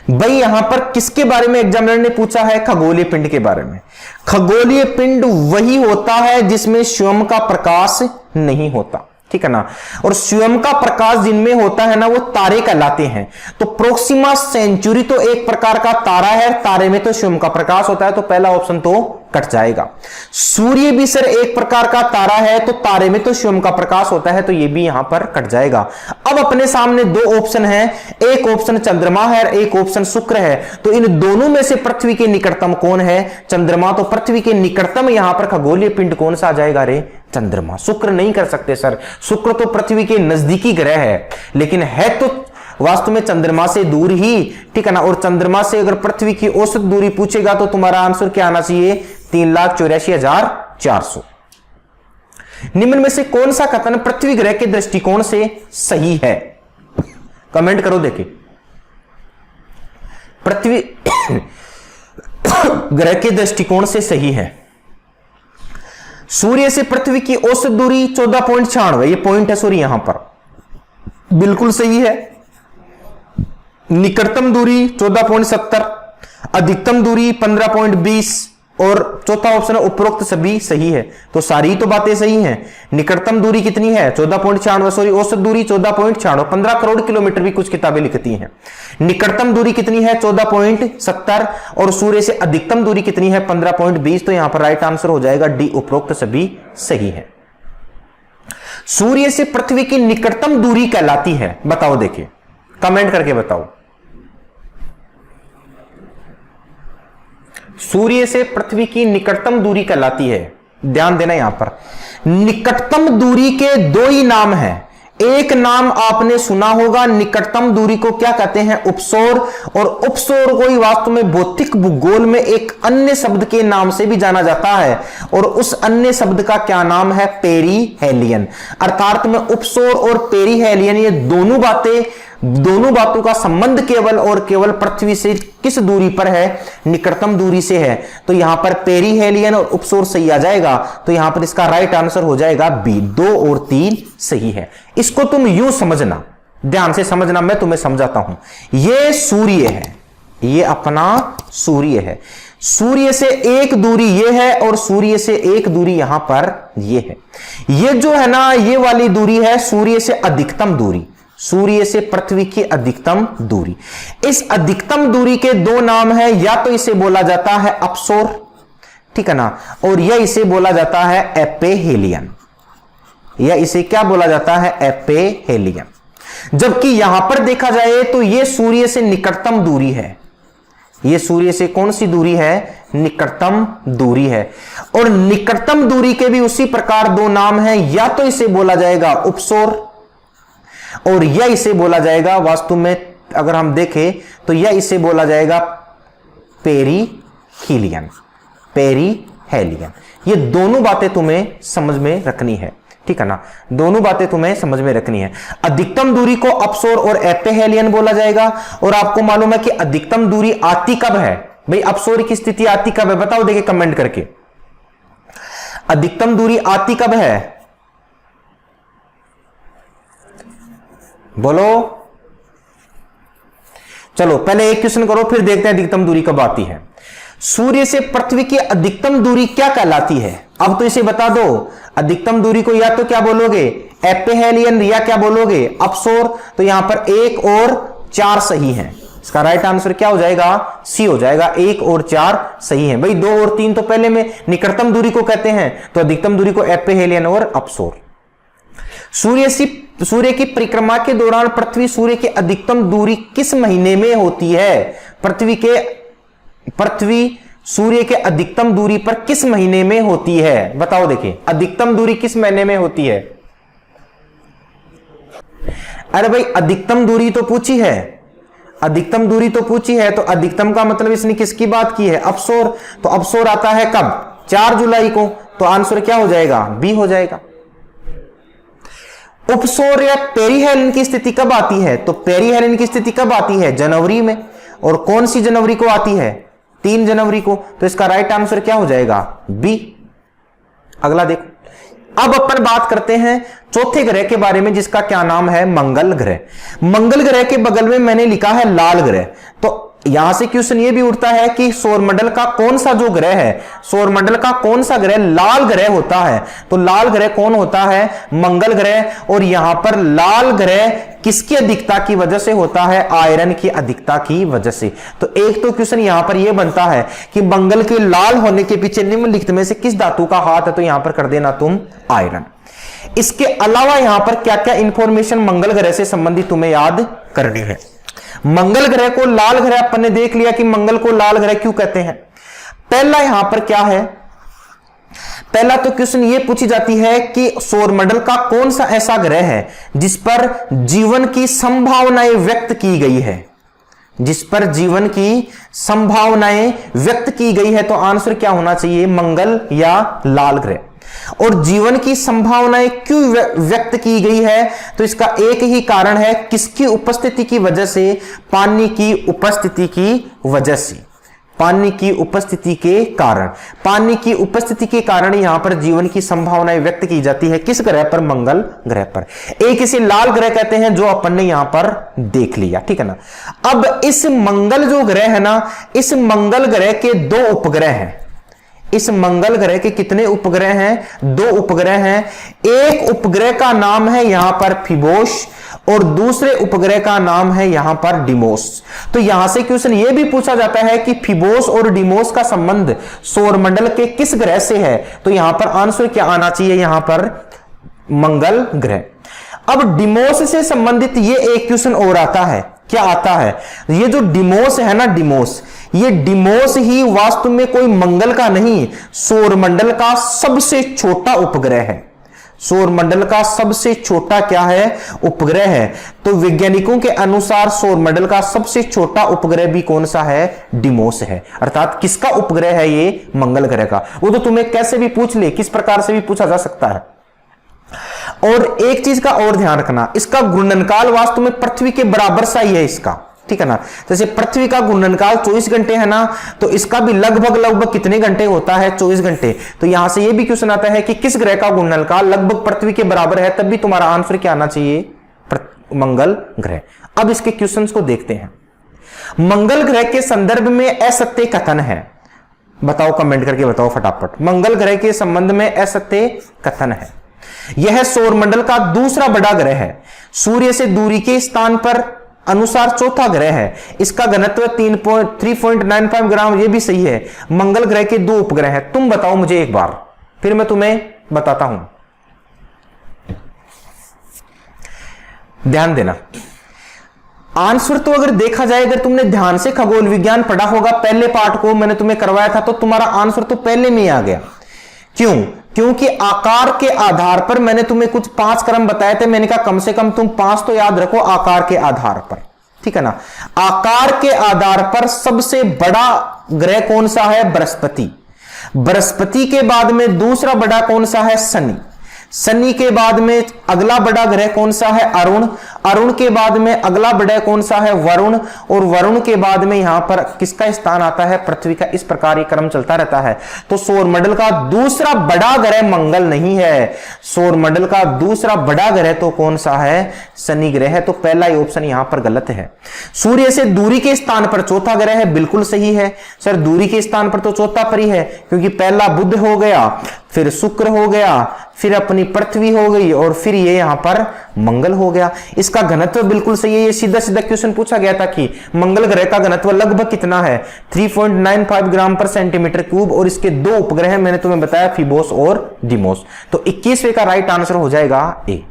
भाई, यहां पर किसके बारे में एग्जामिनर ने पूछा है, खगोलीय पिंड के बारे में। खगोलीय पिंड वही होता है जिसमें स्वयं का प्रकाश नहीं होता, ठीक है ना। और स्वयं का प्रकाश जिनमें होता है ना, वो तारे कहलाते हैं। तो प्रोक्सिमा सेंचुरी तो एक प्रकार का तारा है, तारे में तो स्वयं का प्रकाश होता है, तो पहला ऑप्शन तो कट जाएगा। सूर्य भी सर एक प्रकार का तारा है, तो तारे में तो स्वयं का प्रकाश होता है, तो ये भी यहां पर कट जाएगा। अब अपने सामने दो ऑप्शन है, एक ऑप्शन चंद्रमा है और एक ऑप्शन शुक्र है। तो इन दोनों में से पृथ्वी के निकटतम कौन है, चंद्रमा। तो पृथ्वी के निकटतम यहां पर खगोलीय पिंड कौन सा आ जाएगा रे, चंद्रमा। शुक्र नहीं कर सकते सर, शुक्र तो पृथ्वी के नजदीकी ग्रह है, लेकिन है तो वास्तव में चंद्रमा से दूर ही, ठीक है ना। और चंद्रमा से अगर पृथ्वी की औसत दूरी पूछेगा तो तुम्हारा आंसर क्या आना चाहिए, 3,84,400। निम्न में से कौन सा कथन पृथ्वी ग्रह के दृष्टिकोण से सही है, कमेंट करो। देखिए, पृथ्वी ग्रह के दृष्टिकोण से सही है। सूर्य से पृथ्वी की औसत दूरी 14.96, ये पॉइंट है सॉरी, यहां पर बिल्कुल सही है। निकटतम दूरी 14.70, अधिकतम दूरी 15.20, और चौथा ऑप्शन है उपरोक्त सभी सही है। तो सारी तो बातें सही हैं। निकटतम दूरी कितनी है, 14.96, सॉरी औसत दूरी 14.96, 15 करोड़ किलोमीटर भी कुछ किताबें लिखती हैं। निकटतम दूरी कितनी है, 14.70, और सूर्य से अधिकतम दूरी कितनी है, 15.20। तो यहां पर राइट आंसर हो जाएगा डी, उपरोक्त सभी सही है। सूर्य से पृथ्वी की निकटतम दूरी कहलाती है, बताओ, देखिए कमेंट करके बताओ। सूर्य से पृथ्वी की निकटतम दूरी कहलाती है, ध्यान देना यहां पर। निकटतम दूरी के दो ही नाम हैं। एक नाम आपने सुना होगा, निकटतम दूरी को क्या कहते हैं, उपसौर। और उपसौर को ही वास्तव में भौतिक भूगोल में एक अन्य शब्द के नाम से भी जाना जाता है, और उस अन्य शब्द का क्या नाम है, पेरीहेलियन। अर्थात में उपसौर और पेरीहेलियन, ये दोनों बातें दोनों बातों का संबंध केवल और केवल पृथ्वी से किस दूरी पर है, निकटतम दूरी से है। तो यहां पर पेरीहेलियन और उपसौर सही आ जाएगा, तो यहां पर इसका राइट आंसर हो जाएगा बी, 2 और 3 सही है। इसको तुम यूं समझना, ध्यान से समझना, मैं तुम्हें समझाता हूं। ये सूर्य है, ये अपना सूर्य है, सूर्य से एक दूरी ये है और सूर्य से एक दूरी यहां पर ये है। ये जो है ना, ये वाली दूरी है सूर्य से अधिकतम दूरी, सूर्य से पृथ्वी की अधिकतम दूरी। इस अधिकतम दूरी के दो नाम है, या तो इसे बोला जाता है अपसोर, ठीक है ना, और यह इसे बोला जाता है एपेहेलियन, या इसे क्या बोला जाता है, एपेहेलियन। जबकि यहां पर देखा जाए तो यह सूर्य से निकटतम दूरी है, यह सूर्य से कौन सी दूरी है, निकटतम दूरी है। और निकटतम दूरी के भी उसी प्रकार दो नाम हैं, या तो इसे बोला जाएगा उपसौर और यह इसे बोला जाएगा, वास्तव में अगर हम देखें तो यह इसे बोला जाएगा पेरीहेलियन, पेरीहेलियन। ये दोनों बातें तुम्हें समझ में रखनी है, ठीक है ना, दोनों बातें तुम्हें समझ में रखनी है। अधिकतम दूरी को अपसौर और एपेहेलियन बोला जाएगा। और आपको मालूम है कि अधिकतम दूरी आती कब है भाई, अपसौर की स्थिति आती कब है, बताओ देखिए कमेंट करके, अधिकतम दूरी आती कब है, बोलो। चलो पहले एक क्वेश्चन करो, फिर देखते हैं अधिकतम दूरी कब आती है। सूर्य से पृथ्वी की अधिकतम दूरी क्या कहलाती है, अब तो इसे बता दो। अधिकतम दूरी को या तो क्या बोलोगे, एपेहेलियन, या क्या बोलोगे, अपसौर। तो यहां पर 1 और 4 सही है, इसका राइट आंसर क्या हो जाएगा, सी हो जाएगा, 1 और 4 सही है भाई। 2 और 3 तो पहले में निकटतम दूरी को कहते हैं, तो अधिकतम दूरी को एपेहेलियन और अपसौर। सूर्य की परिक्रमा के दौरान पृथ्वी सूर्य की अधिकतम दूरी किस महीने में होती है, पृथ्वी सूर्य के अधिकतम दूरी पर किस महीने में होती है, बताओ देखिए, अधिकतम दूरी किस महीने में होती है। अरे भाई अधिकतम दूरी तो पूछी है, अधिकतम दूरी तो पूछी है, तो अधिकतम का मतलब इसने किसकी बात की है, अपसौर। तो अपसौर आता है कब, 4 जुलाई को, तो आंसर क्या हो जाएगा, बी हो जाएगा। उपसौर या पेरीहेलियन की स्थिति कब आती है, तो पेरीहेलियन की स्थिति कब आती है, जनवरी में। और कौन सी जनवरी को आती है, 3 जनवरी को। तो इसका राइट आंसर क्या हो जाएगा, बी। अगला देखो, अब अपन बात करते हैं चौथे ग्रह के बारे में, जिसका क्या नाम है, मंगल ग्रह। मंगल ग्रह के बगल में मैंने लिखा है लाल ग्रह। तो यहां से क्वेश्चन ये भी उठता है कि सौरमंडल का कौन सा जो ग्रह है, सौरमंडल का कौन सा ग्रह लाल ग्रह होता है। तो लाल ग्रह कौन होता है, मंगल ग्रह। और यहां पर लाल ग्रह किसकी अधिकता की वजह से होता है, आयरन की अधिकता की वजह से। तो एक तो क्वेश्चन यहां पर यह बनता है कि मंगल के लाल होने के पीछे निम्नलिखित में से किस धातु का हाथ है, तो यहां पर कर देना तुम आयरन। इसके अलावा यहां पर क्या क्या इंफॉर्मेशन मंगल ग्रह से संबंधित तुम्हें याद करनी है। मंगल ग्रह को लाल ग्रह अपन ने देख लिया कि मंगल को लाल ग्रह क्यों कहते हैं। पहला यहां पर क्या है, पहला तो क्वेश्चन ये पूछी जाती है कि सौरमंडल का कौन सा ऐसा ग्रह है जिस पर जीवन की संभावनाएं व्यक्त की गई है, जिस पर जीवन की संभावनाएं व्यक्त की गई है। तो आंसर क्या होना चाहिए, मंगल या लाल ग्रह। और जीवन की संभावनाएं क्यों व्यक्त की गई है, तो इसका एक ही कारण है, किसकी उपस्थिति की वजह से, पानी की उपस्थिति की वजह से, पानी की उपस्थिति के कारण, पानी की उपस्थिति के कारण यहां पर जीवन की संभावनाएं व्यक्त की जाती है। किस ग्रह पर, मंगल ग्रह पर। एक इसे लाल ग्रह कहते हैं, जो अपन ने यहां पर देख लिया, ठीक है ना। अब इस मंगल जो ग्रह है ना, इस मंगल ग्रह के 2 उपग्रह हैं। इस मंगल ग्रह के कितने उपग्रह हैं, 2 उपग्रह हैं। एक उपग्रह का नाम है यहां पर फिबोस और दूसरे उपग्रह का नाम है यहां पर डिमोस। तो यहां से क्वेश्चन यह भी पूछा जाता है कि फिबोस और डिमोस का संबंध सौरमंडल के किस ग्रह से है। तो यहां पर आंसर क्या आना चाहिए, यहां पर मंगल ग्रह। अब डिमोस से संबंधित ये एक क्वेश्चन और आता है, क्या आता है, ये जो डिमोस है ना, डिमोस, ये डिमोस ही वास्तव में कोई मंगल का नहीं, सौरमंडल का सबसे छोटा उपग्रह है। सौरमंडल का सबसे छोटा क्या है, उपग्रह है। तो वैज्ञानिकों के अनुसार सौरमंडल का सबसे छोटा उपग्रह भी कौन सा है, डिमोस है। अर्थात किसका उपग्रह है ये, मंगल ग्रह का। वो तो तुम्हें कैसे भी पूछ ले, किस प्रकार से भी पूछा जा सकता है। और एक चीज का और ध्यान रखना, इसका घूर्णनकाल वास्तव में पृथ्वी के बराबर सा ही है इसका, ठीक है ना। जैसे पृथ्वी का घूर्णनकाल 24 घंटे है ना, तो इसका भी लगभग कितने घंटे होता है, 24 घंटे। तो यहां से ये भी क्वेश्चन आता है कि किस ग्रह का घूर्णनकाल लगभग पृथ्वी के बराबर है, तब भी तुम्हारा आंसर क्या आना चाहिए, मंगल ग्रह। अब इसके क्वेश्चंस को देखते हैं। मंगल ग्रह के संदर्भ में असत्य कथन है, बताओ, कमेंट करके बताओ फटाफट। मंगल ग्रह के संबंध में असत्य कथन है। यह सौरमंडल का दूसरा बड़ा ग्रह है, सूर्य से दूरी के स्थान पर अनुसार चौथा ग्रह है, इसका घनत्व 3.95 ग्राम, यह भी सही है। मंगल ग्रह के 2 उपग्रह हैं। तुम बताओ मुझे एक बार, फिर मैं तुम्हें बताता हूं, ध्यान देना। आंसर तो अगर देखा जाए, अगर तुमने ध्यान से खगोल विज्ञान पढ़ा होगा, पहले पार्ट को मैंने तुम्हें करवाया था, तो तुम्हारा आंसर तो पहले में ही आ गया। क्यों? क्योंकि आकार के आधार पर मैंने तुम्हें कुछ 5 क्रम बताए थे, मैंने कहा कम से कम तुम 5 तो याद रखो आकार के आधार पर, ठीक है ना। आकार के आधार पर सबसे बड़ा ग्रह कौन सा है, बृहस्पति। बृहस्पति के बाद में दूसरा बड़ा कौन सा है, शनि। शनि के बाद में अगला बड़ा ग्रह कौन सा है, अरुण। अरुण के बाद में अगला बड़ा कौन सा है, वरुण। और वरुण के बाद में यहां पर किसका स्थान आता है, पृथ्वी का। इस प्रकार ये क्रम चलता रहता है। तो सौरमंडल का दूसरा बड़ा ग्रह मंगल नहीं है, सौरमंडल का दूसरा बड़ा ग्रह तो कौन सा है, शनि ग्रह है। तो पहला ही ऑप्शन यहां पर गलत है। सूर्य से दूरी के स्थान पर चौथा ग्रह है, बिल्कुल सही है सर। दूरी के स्थान पर तो चौथा पर ही है, क्योंकि पहला बुध हो गया, फिर शुक्र हो गया, फिर अपनी पृथ्वी हो गई, और फिर ये यहां पर मंगल हो गया। इसका घनत्व बिल्कुल सही है। ये सीधा सीधा क्वेश्चन पूछा गया था कि मंगल ग्रह का घनत्व लगभग कितना है, 3.95 ग्राम पर सेंटीमीटर क्यूब। और इसके 2 उपग्रह मैंने तुम्हें बताया, फिबोस और डिमोस। तो 21वें का राइट आंसर हो जाएगा ए।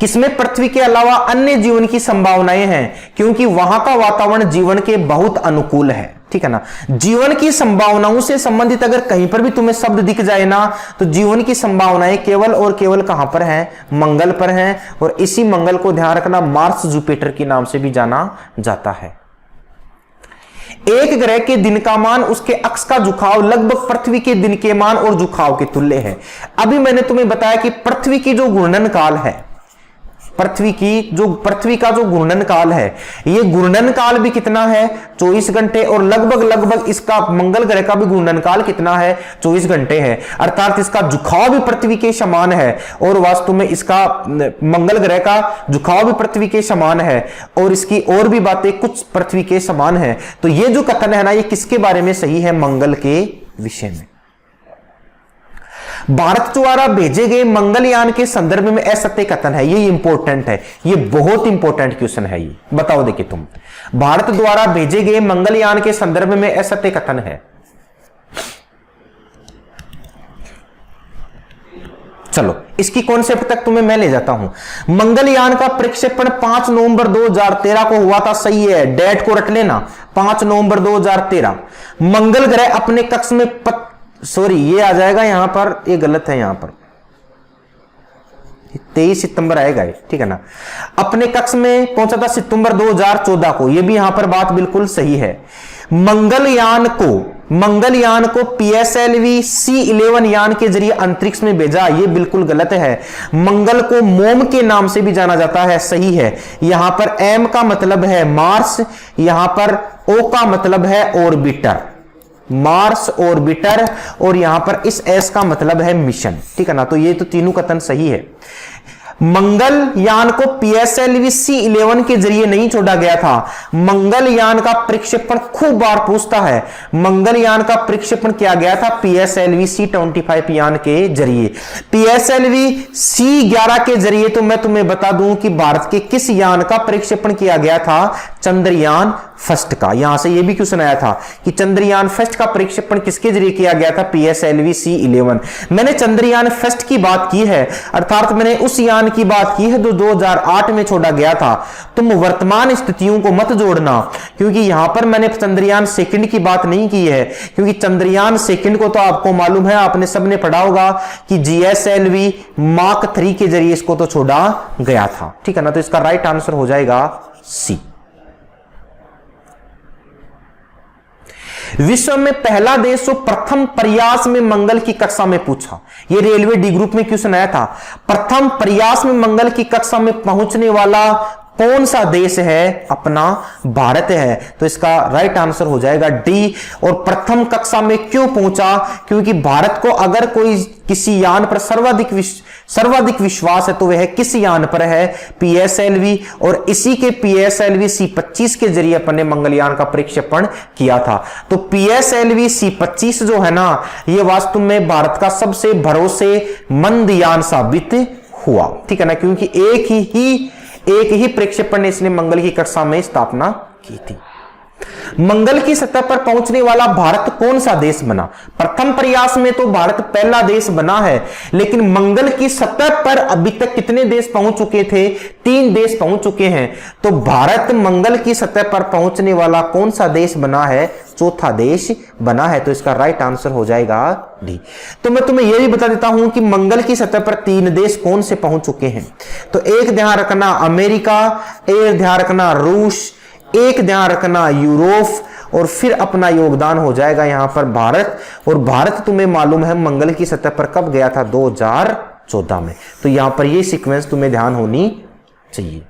किसमें पृथ्वी के अलावा अन्य जीवन की संभावनाएं हैं, क्योंकि वहां का वातावरण जीवन के बहुत अनुकूल है, ठीक है ना। जीवन की संभावनाओं से संबंधित अगर कहीं पर भी तुम्हें शब्द दिख जाए ना, तो जीवन की संभावनाएं केवल और केवल कहां पर हैं, मंगल पर हैं। और इसी मंगल को ध्यान रखना मार्स जुपिटर के नाम से भी जाना जाता है। एक ग्रह के दिन का मान, उसके अक्ष का झुकाव लगभग पृथ्वी के दिन के मान और झुकाव के तुल्य है। अभी मैंने तुम्हें बताया कि पृथ्वी की जो घूर्णन काल है, पृथ्वी का जो घूर्णन काल है, ये घूर्णन काल भी कितना है, 24 घंटे। और लगभग इसका मंगल ग्रह का भी घूर्णन काल कितना है, 24 घंटे है। अर्थात इसका झुकाव भी पृथ्वी के समान है, और वास्तव में इसका मंगल ग्रह का झुकाव भी पृथ्वी के समान है, और इसकी और भी बातें कुछ पृथ्वी के समान है। तो ये जो कथन है ना, ये किसके बारे में सही है, मंगल के विषय में। भारत द्वारा भेजे गए मंगलयान के संदर्भ में असत्य कथन है। ये इंपॉर्टेंट है, ये बहुत इंपॉर्टेंट क्वेश्चन है। ये बताओ, देखिए तुम, भारत द्वारा भेजे गए मंगलयान के संदर्भ में असत्य कथन है। चलो, इसकी कॉन्सेप्ट तक तुम्हें मैं ले जाता हूं। मंगलयान का प्रक्षेपण 5 नवंबर 2013 को हुआ था, सही है, डेट को रट लेना, 5 नवंबर 2013। मंगल ग्रह अपने कक्ष में सॉरी, ये आ जाएगा यहां पर, ये गलत है, यहां पर 23 सितंबर आएगा, ठीक है ना। अपने कक्ष में पहुंचा था सितंबर 2014 को, ये भी यहां पर बात बिल्कुल सही है। मंगलयान को PSLV C11 यान के जरिए अंतरिक्ष में भेजा, ये बिल्कुल गलत है। मंगल को मोम के नाम से भी जाना जाता है, सही है। यहां पर M का मतलब है मार्स, यहां पर O का मतलब है ऑर्बिटर, मार्स ऑर्बिटर, और यहां पर इस एस का मतलब है मिशन, ठीक है ना। तो ये तो तीनों कथन सही है। मंगलयान को PSLV C11 के जरिए नहीं छोड़ा गया था। मंगलयान का प्रक्षेपण खूब बार पूछता है। मंगलयान का प्रक्षेपण किया गया था PSLV C25 यान के जरिए। PSLV C11 के जरिए तो मैं तुम्हें बता दूं कि भारत के किस यान का प्रक्षेपण किया गया था, चंद्रयान फर्स्ट का। यहां से यह भी क्वेश्चन आया था कि चंद्रयान फर्स्ट का प्रक्षेपण किसके जरिए किया गया था, PSLV C11। मैंने चंद्रयान फर्स्ट की बात की है, अर्थात मैंने उस यान की बात की है जो 2008 में छोड़ा गया था। तुम वर्तमान स्थितियों को मत जोड़ना, क्योंकि यहां पर मैंने चंद्रयान सेकंड की बात नहीं की है, क्योंकि चंद्रयान सेकंड को तो आपको मालूम है, आपने सबने पढ़ा होगा कि GSLV Mark 3 के जरिए इसको तो छोड़ा गया था, ठीक है ना। तो इसका राइट आंसर हो जाएगा सी। विश्व में पहला देश जो प्रथम प्रयास में मंगल की कक्षा में पूछा, ये रेलवे डी ग्रुप में क्वेश्चन आया था, प्रथम प्रयास में मंगल की कक्षा में पहुंचने वाला कौन सा देश है? अपना भारत है। तो इसका राइट आंसर हो जाएगा डी। और प्रथम कक्षा में क्यों पहुंचा? क्योंकि भारत को अगर कोई किसी यान पर सर्वाधिक विश्वास है तो वह किस यान पर है? पीएसएलवी। और इसी के पीएसएलवी C-25 के जरिए अपन ने मंगलयान का प्रक्षेपण किया था। तो पीएसएलवी C-25 जो है ना, यह वास्तव में भारत का सबसे भरोसेमंद यान साबित हुआ, ठीक है ना, क्योंकि एक ही प्रक्षेपण ने इसने मंगल की कक्षा में स्थापना की थी। मंगल की सतह पर पहुंचने वाला भारत कौन सा देश बना? प्रथम प्रयास में तो भारत पहला देश बना है, लेकिन मंगल की सतह पर अभी तक कितने देश पहुंच चुके थे? 3 देश पहुंच चुके हैं। तो भारत मंगल की सतह पर पहुंचने वाला कौन सा देश बना है? चौथा देश बना है। तो इसका राइट आंसर हो जाएगा डी। तो मैं तुम्हें यह भी बता देता हूं कि मंगल की सतह पर 3 देश कौन से पहुंच चुके हैं। तो एक ध्यान रखना अमेरिका, एक ध्यान रखना रूस, एक ध्यान रखना यूरोप, और फिर अपना योगदान हो जाएगा यहां पर भारत। और भारत तुम्हें मालूम है मंगल की सतह पर कब गया था? 2014 में। तो यहां पर यह सीक्वेंस तुम्हें ध्यान होनी चाहिए।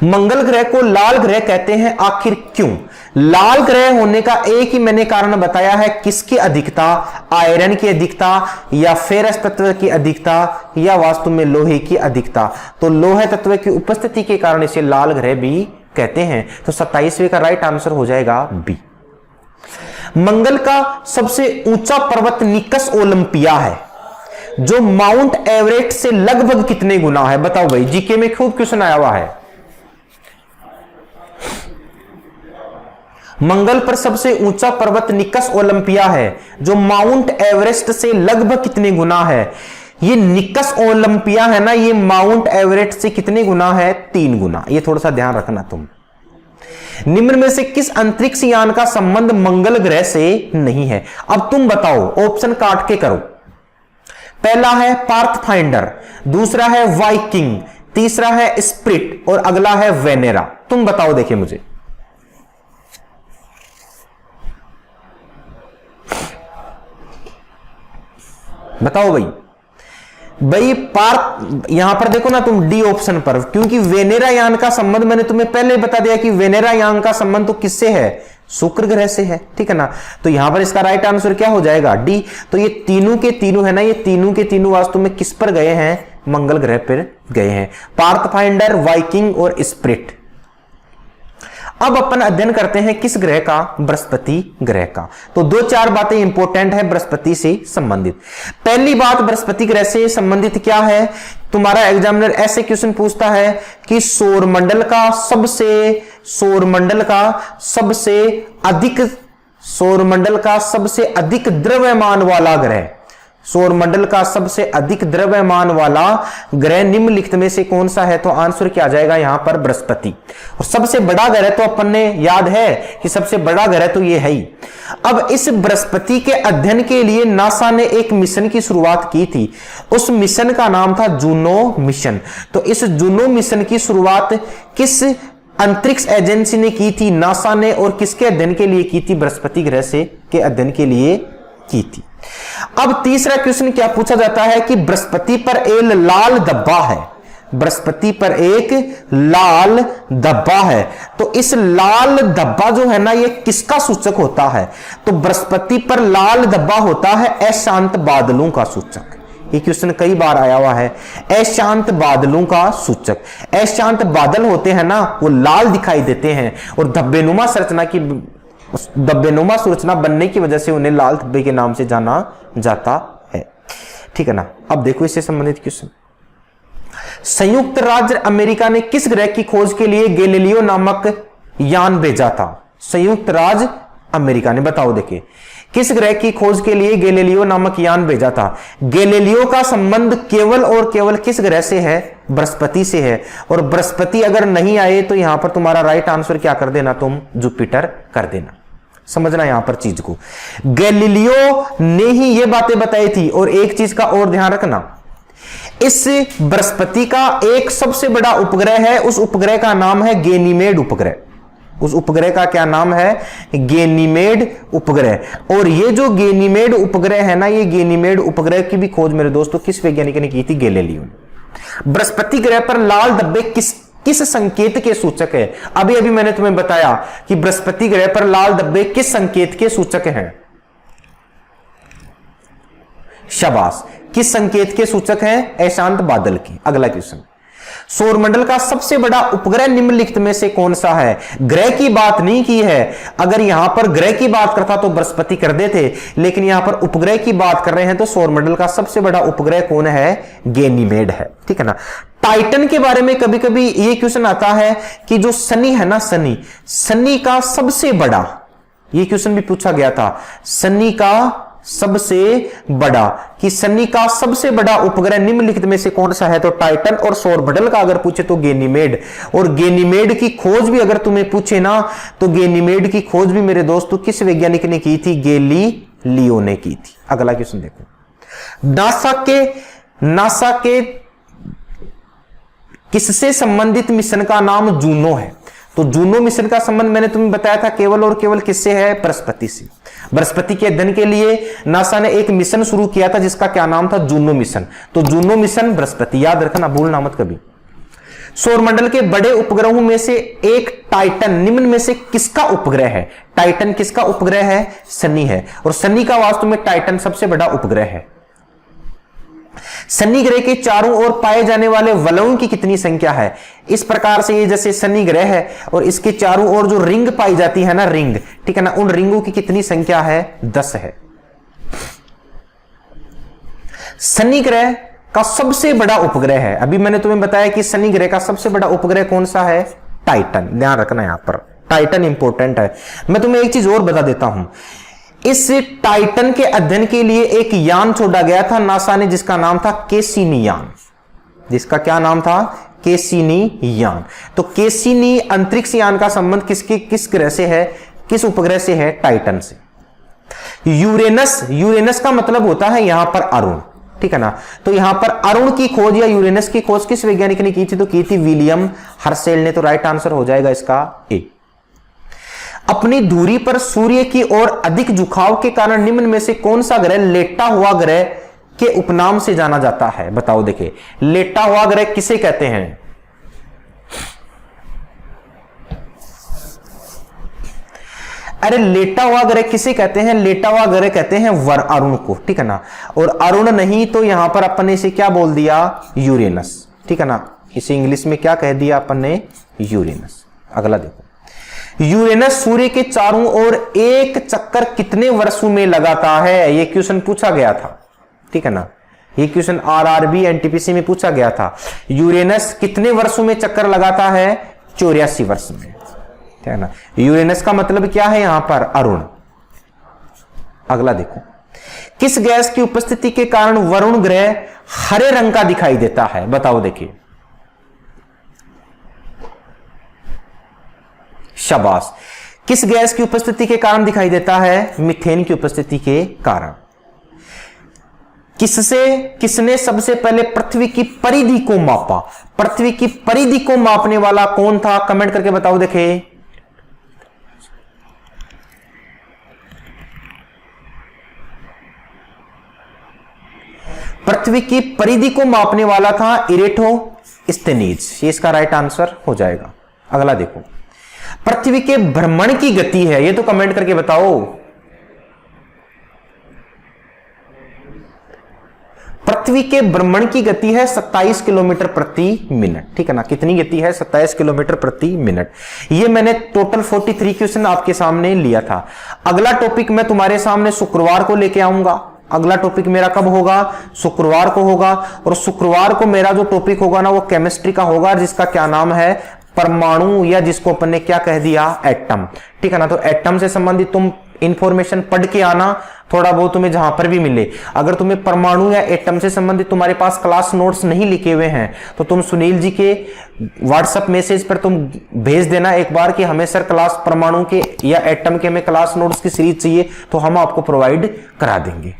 मंगल ग्रह को लाल ग्रह कहते हैं, आखिर क्यों? लाल ग्रह होने का एक ही मैंने कारण बताया है, किसकी अधिकता? आयरन की अधिकता, या फेरस तत्व की अधिकता, या वास्तु में लोहे की अधिकता। तो लोहे तत्व की उपस्थिति के कारण इसे लाल ग्रह भी कहते हैं। तो 27वें का राइट आंसर हो जाएगा बी। मंगल का सबसे ऊंचा पर्वत निकस ओलंपिया है, जो माउंट एवरेस्ट से लगभग कितने गुना है? बताओ भाई, जीके में खूब क्वेश्चन आया हुआ है। मंगल पर सबसे ऊंचा पर्वत निकस ओलंपिया है, जो माउंट एवरेस्ट से लगभग कितने गुना है? ये निकस ओलंपिया है ना, ये माउंट एवरेस्ट से कितने गुना है? 3 गुना। ये थोड़ा सा ध्यान रखना तुम। निम्न में से किस अंतरिक्ष यान का संबंध मंगल ग्रह से नहीं है? अब तुम बताओ, ऑप्शन काट के करो। पहला है पार्थफाइंडर, दूसरा है वाइकिंग, तीसरा है स्पिरिट, और अगला है वेनेरा। तुम बताओ, देखिए मुझे। बताओ भाई पार्थ, यहां पर देखो ना तुम डी ऑप्शन पर, क्योंकि वेनेरा यान का संबंध मैंने तुम्हें पहले बता दिया कि वेनेरा यान का संबंध तो किससे है? शुक्र ग्रह से है, ठीक है ना। तो यहां पर इसका राइट आंसर क्या हो जाएगा? डी। तो ये तीनों के तीनों है ना, ये तीनों के तीनों वास्तव में किस पर गए हैं? मंगल ग्रह पर गए हैं, पार्थफाइंडर, वाइकिंग और स्पिरिट। अब अपन अध्ययन करते हैं किस ग्रह का? बृहस्पति ग्रह का। तो 2-4 बातें इंपॉर्टेंट है बृहस्पति से संबंधित। पहली बात, बृहस्पति ग्रह से संबंधित क्या है? तुम्हारा एग्जामिनर ऐसे क्वेश्चन पूछता है कि सौरमंडल का सबसे अधिक द्रव्यमान वाला ग्रह, सौरमंडल का सबसे अधिक द्रव्यमान वाला ग्रह निम्नलिखित में से कौन सा है? तो आंसर क्या आ जाएगा यहां पर? बृहस्पति। और सबसे बड़ा ग्रह तो अपन ने याद है कि सबसे बड़ा ग्रह तो ये है ही। अब इस बृहस्पति के अध्ययन के लिए नासा ने एक मिशन की शुरुआत की थी। उस मिशन का नाम था जूनो मिशन। तो इस जूनो मिशन की शुरुआत किस अंतरिक्ष एजेंसी ने की थी? नासा ने। और किसके अध्ययन के लिए की थी? बृहस्पति ग्रह से के अध्ययन के लिए की थी। अब तीसरा क्वेश्चन क्या पूछा जाता है कि बृहस्पति पर एक लाल धब्बा है, बृहस्पति पर एक लाल धब्बा है, तो इस लाल धब्बा जो है ना, ये किसका सूचक होता है? तो बृहस्पति पर लाल धब्बा होता है अशांत बादलों का सूचक। ये क्वेश्चन कई बार आया हुआ है, अशांत बादलों का सूचक। अशांत बादल होते हैं ना, वो लाल दिखाई देते हैं, और धब्बेनुमा संरचना बनने की वजह से उन्हें लाल धब्बे के नाम से जाना जाता है, ठीक है ना। अब देखो इससे संबंधित क्वेश्चन। संयुक्त राज्य अमेरिका ने किस ग्रह की खोज के लिए गैलीलियो नामक यान भेजा था? संयुक्त राज्य अमेरिका ने, बताओ देखिए, किस ग्रह की खोज के लिए गैलीलियो नामक यान भेजा था? गैलीलियो का संबंध केवल और केवल किस ग्रह से है? बृहस्पति से है। और बृहस्पति अगर नहीं आए तो यहां पर तुम्हारा राइट आंसर क्या कर देना? तुम जुपिटर कर देना। समझना यहां पर चीज को, गैलीलियो ने ही ये बातें बताई थी। और एक चीज का और ध्यान रखना, इस बृहस्पति का एक सबसे बड़ा उपग्रह है, उस उपग्रह का नाम है गैनीमेड उपग्रह। उस उपग्रह का क्या नाम है? गेनीमेड उपग्रह। और ये जो गेनीमेड उपग्रह है ना, ये गेनीमेड उपग्रह की भी खोज मेरे दोस्तों किस वैज्ञानिक ने की थी? गैलीलियो ने। बृहस्पति ग्रह पर लाल धब्बे किस संकेत के सूचक है? अभी अभी मैंने तुम्हें बताया कि बृहस्पति ग्रह पर लाल धब्बे किस संकेत के सूचक हैं? शाबाश, किस संकेत के सूचक हैं? अशांत बादल की। अगला क्वेश्चन, सौरमंडल का सबसे बड़ा उपग्रह निम्नलिखित में से कौन सा है? ग्रह की बात नहीं की है। अगर यहां पर ग्रह की बात करता तो बृहस्पति कर देते, लेकिन यहां पर उपग्रह की बात कर रहे हैं तो सौरमंडल का सबसे बड़ा उपग्रह कौन है? गैनीमेड है। ठीक है ना। टाइटन के बारे में कभी कभी ये क्वेश्चन आता है कि जो शनि है ना, शनि का सबसे बड़ा, ये क्वेश्चन भी पूछा गया था, शनि का सबसे बड़ा, कि शनि का सबसे बड़ा उपग्रह निम्नलिखित में से कौन सा है? तो टाइटन। और सौरमंडल का अगर पूछे तो गैनीमेड। और गैनीमेड की खोज भी अगर तुम्हें पूछे ना, तो गैनीमेड की खोज भी मेरे दोस्तों किस वैज्ञानिक ने की थी? गैलीलियो ने की थी। अगला क्वेश्चन देखो, नासा के किससे संबंधित मिशन का नाम जूनो है? तो जूनो मिशन का संबंध मैंने तुम्हें बताया था केवल और केवल किससे है? बृहस्पति से। बृहस्पति के अध्ययन के लिए नासा ने एक मिशन शुरू किया था जिसका क्या नाम था? Juno mission. तो जूनो मिशन बृहस्पति, याद रखना, भूलना मत कभी। सौरमंडल के बड़े उपग्रहों में से एक टाइटन निम्न में से किसका उपग्रह है? टाइटन किसका उपग्रह है? शनि है। और शनि का वास्तव में टाइटन सबसे बड़ा उपग्रह है। शनि ग्रह के चारों ओर पाए जाने वाले वलयों की कितनी संख्या है? इस प्रकार से ये जैसे शनि ग्रह है और इसके चारों ओर जो रिंग पाई जाती है ना, रिंग, ठीक है ना, उन रिंगों की कितनी संख्या है? 10 है। शनि ग्रह का सबसे बड़ा उपग्रह है, अभी मैंने तुम्हें बताया कि शनि ग्रह का सबसे बड़ा उपग्रह कौन सा है? टाइटन। ध्यान रखना, यहां पर टाइटन इंपॉर्टेंट है। मैं तुम्हें एक चीज और बता देता हूं, इस टाइटन के अध्ययन के लिए एक यान छोड़ा गया था नासा ने जिसका नाम था कैसिनी यान। जिसका क्या नाम था? कैसिनी यान। तो कैसिनी अंतरिक्ष यान का संबंध किस ग्रह से है? किस उपग्रह से है? टाइटन से। यूरेनस का मतलब होता है यहां पर अरुण, ठीक है ना। तो यहां पर अरुण की खोज या यूरेनस की खोज किस वैज्ञानिक ने की थी? तो की थी विलियम हर्शेल ने। तो राइट आंसर हो जाएगा इसका ए। अपनी दूरी पर सूर्य की ओर अधिक झुकाव के कारण निम्न में से कौन सा ग्रह लेटा हुआ ग्रह के उपनाम से जाना जाता है? बताओ। देखिए, लेटा हुआ ग्रह किसे कहते हैं? अरे लेटा हुआ ग्रह किसे कहते हैं? लेटा हुआ ग्रह कहते हैं अरुण को, ठीक है ना। और अरुण नहीं तो यहां पर अपन ने इसे क्या बोल दिया? यूरेनस, ठीक है ना। इसे इंग्लिश में क्या कह दिया अपन ने? यूरेनस। अगला देखो, यूरेनस सूर्य के चारों ओर एक चक्कर कितने वर्षों में लगाता है? यह क्वेश्चन पूछा गया था, ठीक है ना। यह क्वेश्चन आरआरबी एनटीपीसी में पूछा गया था। यूरेनस कितने वर्षों में चक्कर लगाता है? 84 वर्ष में, ठीक है ना। यूरेनस का मतलब क्या है यहां पर? अरुण। अगला देखो, किस गैस की उपस्थिति के कारण वरुण ग्रह हरे रंग का दिखाई देता है? बताओ। देखिए, शाबाश, किस गैस की उपस्थिति के कारण दिखाई देता है? मीथेन की उपस्थिति के कारण। किसने सबसे पहले पृथ्वी की परिधि को मापा? पृथ्वी की परिधि को मापने वाला कौन था? कमेंट करके बताओ। देखे, पृथ्वी की परिधि को मापने वाला था इरेटोस्थेनीज। ये इसका राइट आंसर हो जाएगा। अगला देखो, पृथ्वी के भ्रमण की गति है, ये तो कमेंट करके बताओ। पृथ्वी के भ्रमण की गति है 27 किलोमीटर प्रति मिनट, ठीक है ना। कितनी गति है? 27 किलोमीटर प्रति मिनट। ये मैंने टोटल 43 क्वेश्चन आपके सामने लिया था। अगला टॉपिक मैं तुम्हारे सामने शुक्रवार को लेके आऊंगा। अगला टॉपिक मेरा कब होगा? शुक्रवार को होगा। और शुक्रवार को मेरा जो टॉपिक होगा ना, वो केमिस्ट्री का होगा, जिसका क्या नाम है? परमाणु, या जिसको अपन ने क्या कह दिया? एटम, ठीक है ना। तो एटम से संबंधित तुम इंफॉर्मेशन पढ़ के आना, थोड़ा बहुत तुम्हें जहां पर भी मिले। अगर तुम्हें परमाणु या एटम से संबंधित तुम्हारे पास क्लास नोट्स नहीं लिखे हुए हैं तो तुम सुनील जी के व्हाट्सएप मैसेज पर तुम भेज देना एक बार कि हमें सर क्लास परमाणु के या एटम के हमें क्लास नोट्स की सीरीज चाहिए, तो हम आपको प्रोवाइड करा देंगे।